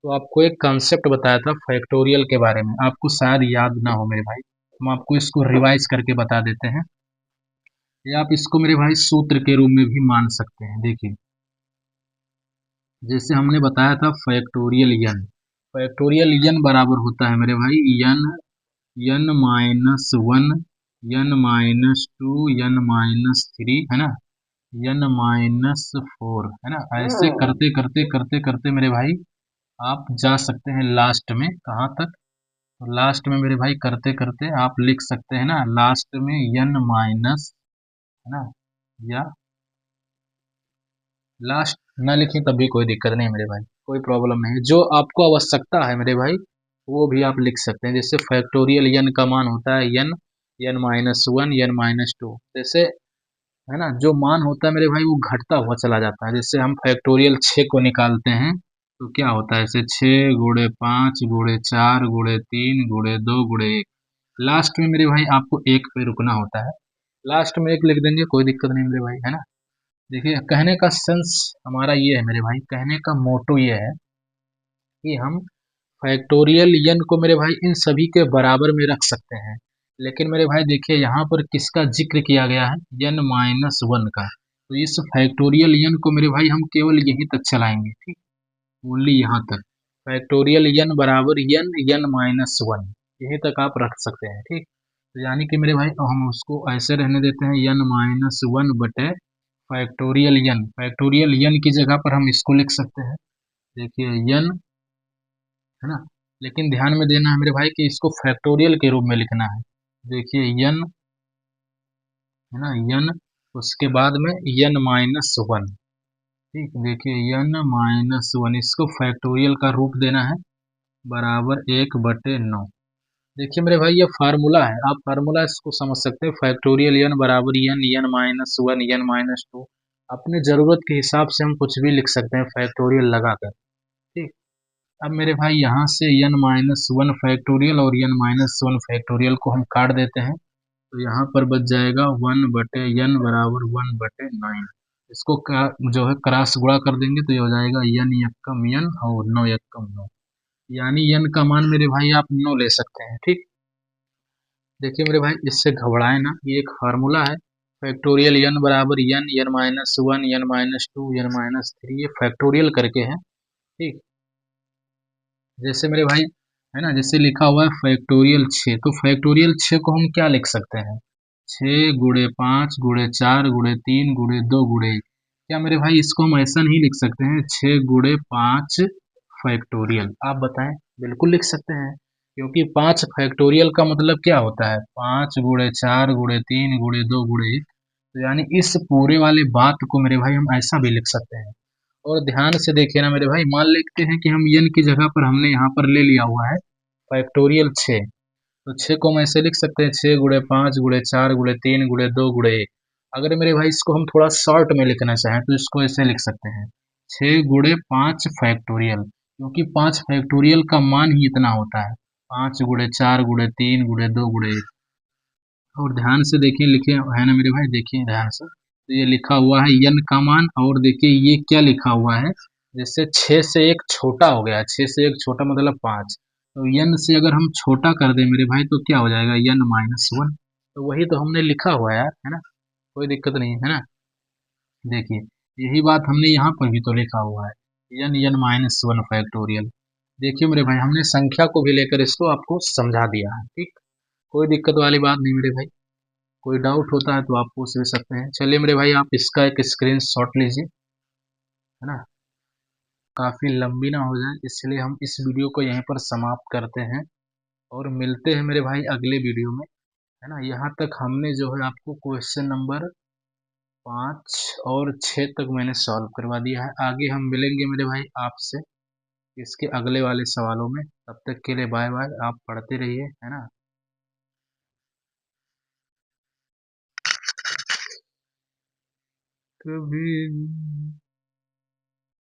तो आपको एक कॉन्सेप्ट बताया था फैक्टोरियल के बारे में, आपको शायद याद ना हो मेरे भाई, हम आपको इसको रिवाइज करके बता देते हैं, या आप इसको मेरे भाई सूत्र के रूप में भी मान सकते हैं। देखिए जैसे हमने बताया था फैक्टोरियल n बराबर होता है मेरे भाई n-1 n-2 n-3 है ना, n-4 है ना, ऐसे करते करते करते करते मेरे भाई आप जा सकते हैं लास्ट में, कहाँ तक, तो लास्ट में मेरे भाई करते करते आप लिख सकते हैं ना, लास्ट में n- है ना, या लास्ट ना लिखें तब भी कोई दिक्कत नहीं मेरे भाई, कोई प्रॉब्लम नहीं है, जो आपको आवश्यकता है मेरे भाई वो भी आप लिख सकते हैं। जैसे फैक्टोरियल n का मान होता है n-1 n-2, जैसे है ना, जो मान होता है मेरे भाई वो घटता हुआ चला जाता है। जैसे हम फैक्टोरियल 6 को निकालते हैं तो क्या होता है, जैसे 6 गुणे 5 गुणे 4 गुणे 3 गुणे 2 गुणे 1, लास्ट में मेरे भाई आपको 1 पे रुकना होता है, लास्ट में 1 लिख देंगे कोई दिक्कत नहीं मेरे भाई, है ना। देखिए कहने का सेंस हमारा ये है मेरे भाई, कहने का मोटो ये है कि हम फैक्टोरियल n को मेरे भाई इन सभी के बराबर में रख सकते हैं, लेकिन मेरे भाई देखिए यहाँ पर किसका जिक्र किया गया है n-1 का, तो इस फैक्टोरियल n को मेरे भाई हम केवल यहीं तक चलाएंगे, ठीक, ओनली यहाँ तक, फैक्टोरियल n बराबर n-1 यहीं तक आप रख सकते हैं, ठीक। तो यानी कि मेरे भाई हम उसको ऐसे रहने देते हैं n-1 बटे फैक्टोरियल n की जगह पर हम इसको लिख सकते हैं, देखिए n, है ना, लेकिन ध्यान में देना है मेरे भाई कि इसको फैक्टोरियल के रूप में लिखना है। देखिए n, है ना, n, उसके बाद में n-1, ठीक, देखिए n-1 इसको फैक्टोरियल का रूप देना है बराबर 1/9। देखिए मेरे भाई ये फार्मूला है, आप फार्मूला इसको समझ सकते हैं, फैक्टोरियल n बराबर n-1 n-2, अपने ज़रूरत के हिसाब से हम कुछ भी लिख सकते हैं फैक्टोरियल लगाकर, ठीक। अब मेरे भाई यहाँ से n-1 और n-1 को हम काट देते हैं, तो यहाँ पर बच जाएगा 1/n बराबर 1/9। इसको जो है क्रॉस गुणा कर देंगे तो ये हो जाएगा n यक्कम n और 9 यक्कम 9, यानी n का मान मेरे भाई आप 9 ले सकते हैं। ठीक, देखिए मेरे भाई इससे घबराए ना, ये एक फार्मूला है। फैक्टोरियल n बराबर n-1 n-2 n-3, ये फैक्टोरियल करके है। ठीक, जैसे मेरे भाई है ना, जैसे लिखा हुआ है फैक्टोरियल 6, तो फैक्टोरियल 6 को हम क्या लिख सकते हैं, 6 × 5 × 4 × 3 × 2 क्या मेरे भाई इसको हम ऐसा नहीं लिख सकते हैं 6 × 5 फैक्टोरियल? आप बताएं, बिल्कुल लिख सकते हैं, क्योंकि 5 फैक्टोरियल का मतलब क्या होता है, 5 × 4 × 3 × 2 × 1, तो यानी इस पूरे वाले बात को मेरे भाई हम ऐसा भी लिख सकते हैं। और ध्यान से देखिए ना मेरे भाई, मान लेते हैं कि हम n की जगह पर हमने यहाँ पर ले लिया हुआ है फैक्टोरियल 6, तो 6 को हम ऐसे लिख सकते हैं 6 × 5 × 4 × 3 × 2 × 1। अगर मेरे भाई इसको हम थोड़ा शॉर्ट में लिखना चाहें तो इसको ऐसे लिख सकते हैं 6 × 5 क्योंकि 5 फैक्टोरियल का मान ही इतना होता है, 5 × 4 × 3 × 2 × 1। और ध्यान से देखिए, लिखे है ना मेरे भाई, देखिए ध्यान से, तो ये लिखा हुआ है n का मान, और देखिए ये क्या लिखा हुआ है, जैसे 6 से 1 छोटा हो गया, 6 से 1 छोटा मतलब 5, तो n से अगर हम छोटा कर दें मेरे भाई तो क्या हो जाएगा n-1, तो वही तो हमने लिखा हुआ है यार, है ना, कोई दिक्कत नहीं है ना। देखिए यही बात हमने यहाँ पर भी तो लिखा हुआ है n फैक्टोरियल। देखिए मेरे भाई हमने संख्या को भी लेकर इसको आपको समझा दिया है। ठीक, कोई दिक्कत वाली बात नहीं मेरे भाई, कोई डाउट होता है तो आप पूछ भी सकते हैं। चलिए मेरे भाई आप इसका एक स्क्रीनशॉट लीजिए, है ना, काफ़ी लंबी ना हो जाए, इसलिए हम इस वीडियो को यहीं पर समाप्त करते हैं और मिलते हैं मेरे भाई अगले वीडियो में, है ना। यहाँ तक हमने जो है आपको क्वेश्चन नंबर 5 और 6 तक मैंने सॉल्व करवा दिया है। आगे हम मिलेंगे मेरे भाई आपसे इसके अगले वाले सवालों में। तब तक के लिए बाय बाय, आप पढ़ते रहिए, है ना। कभी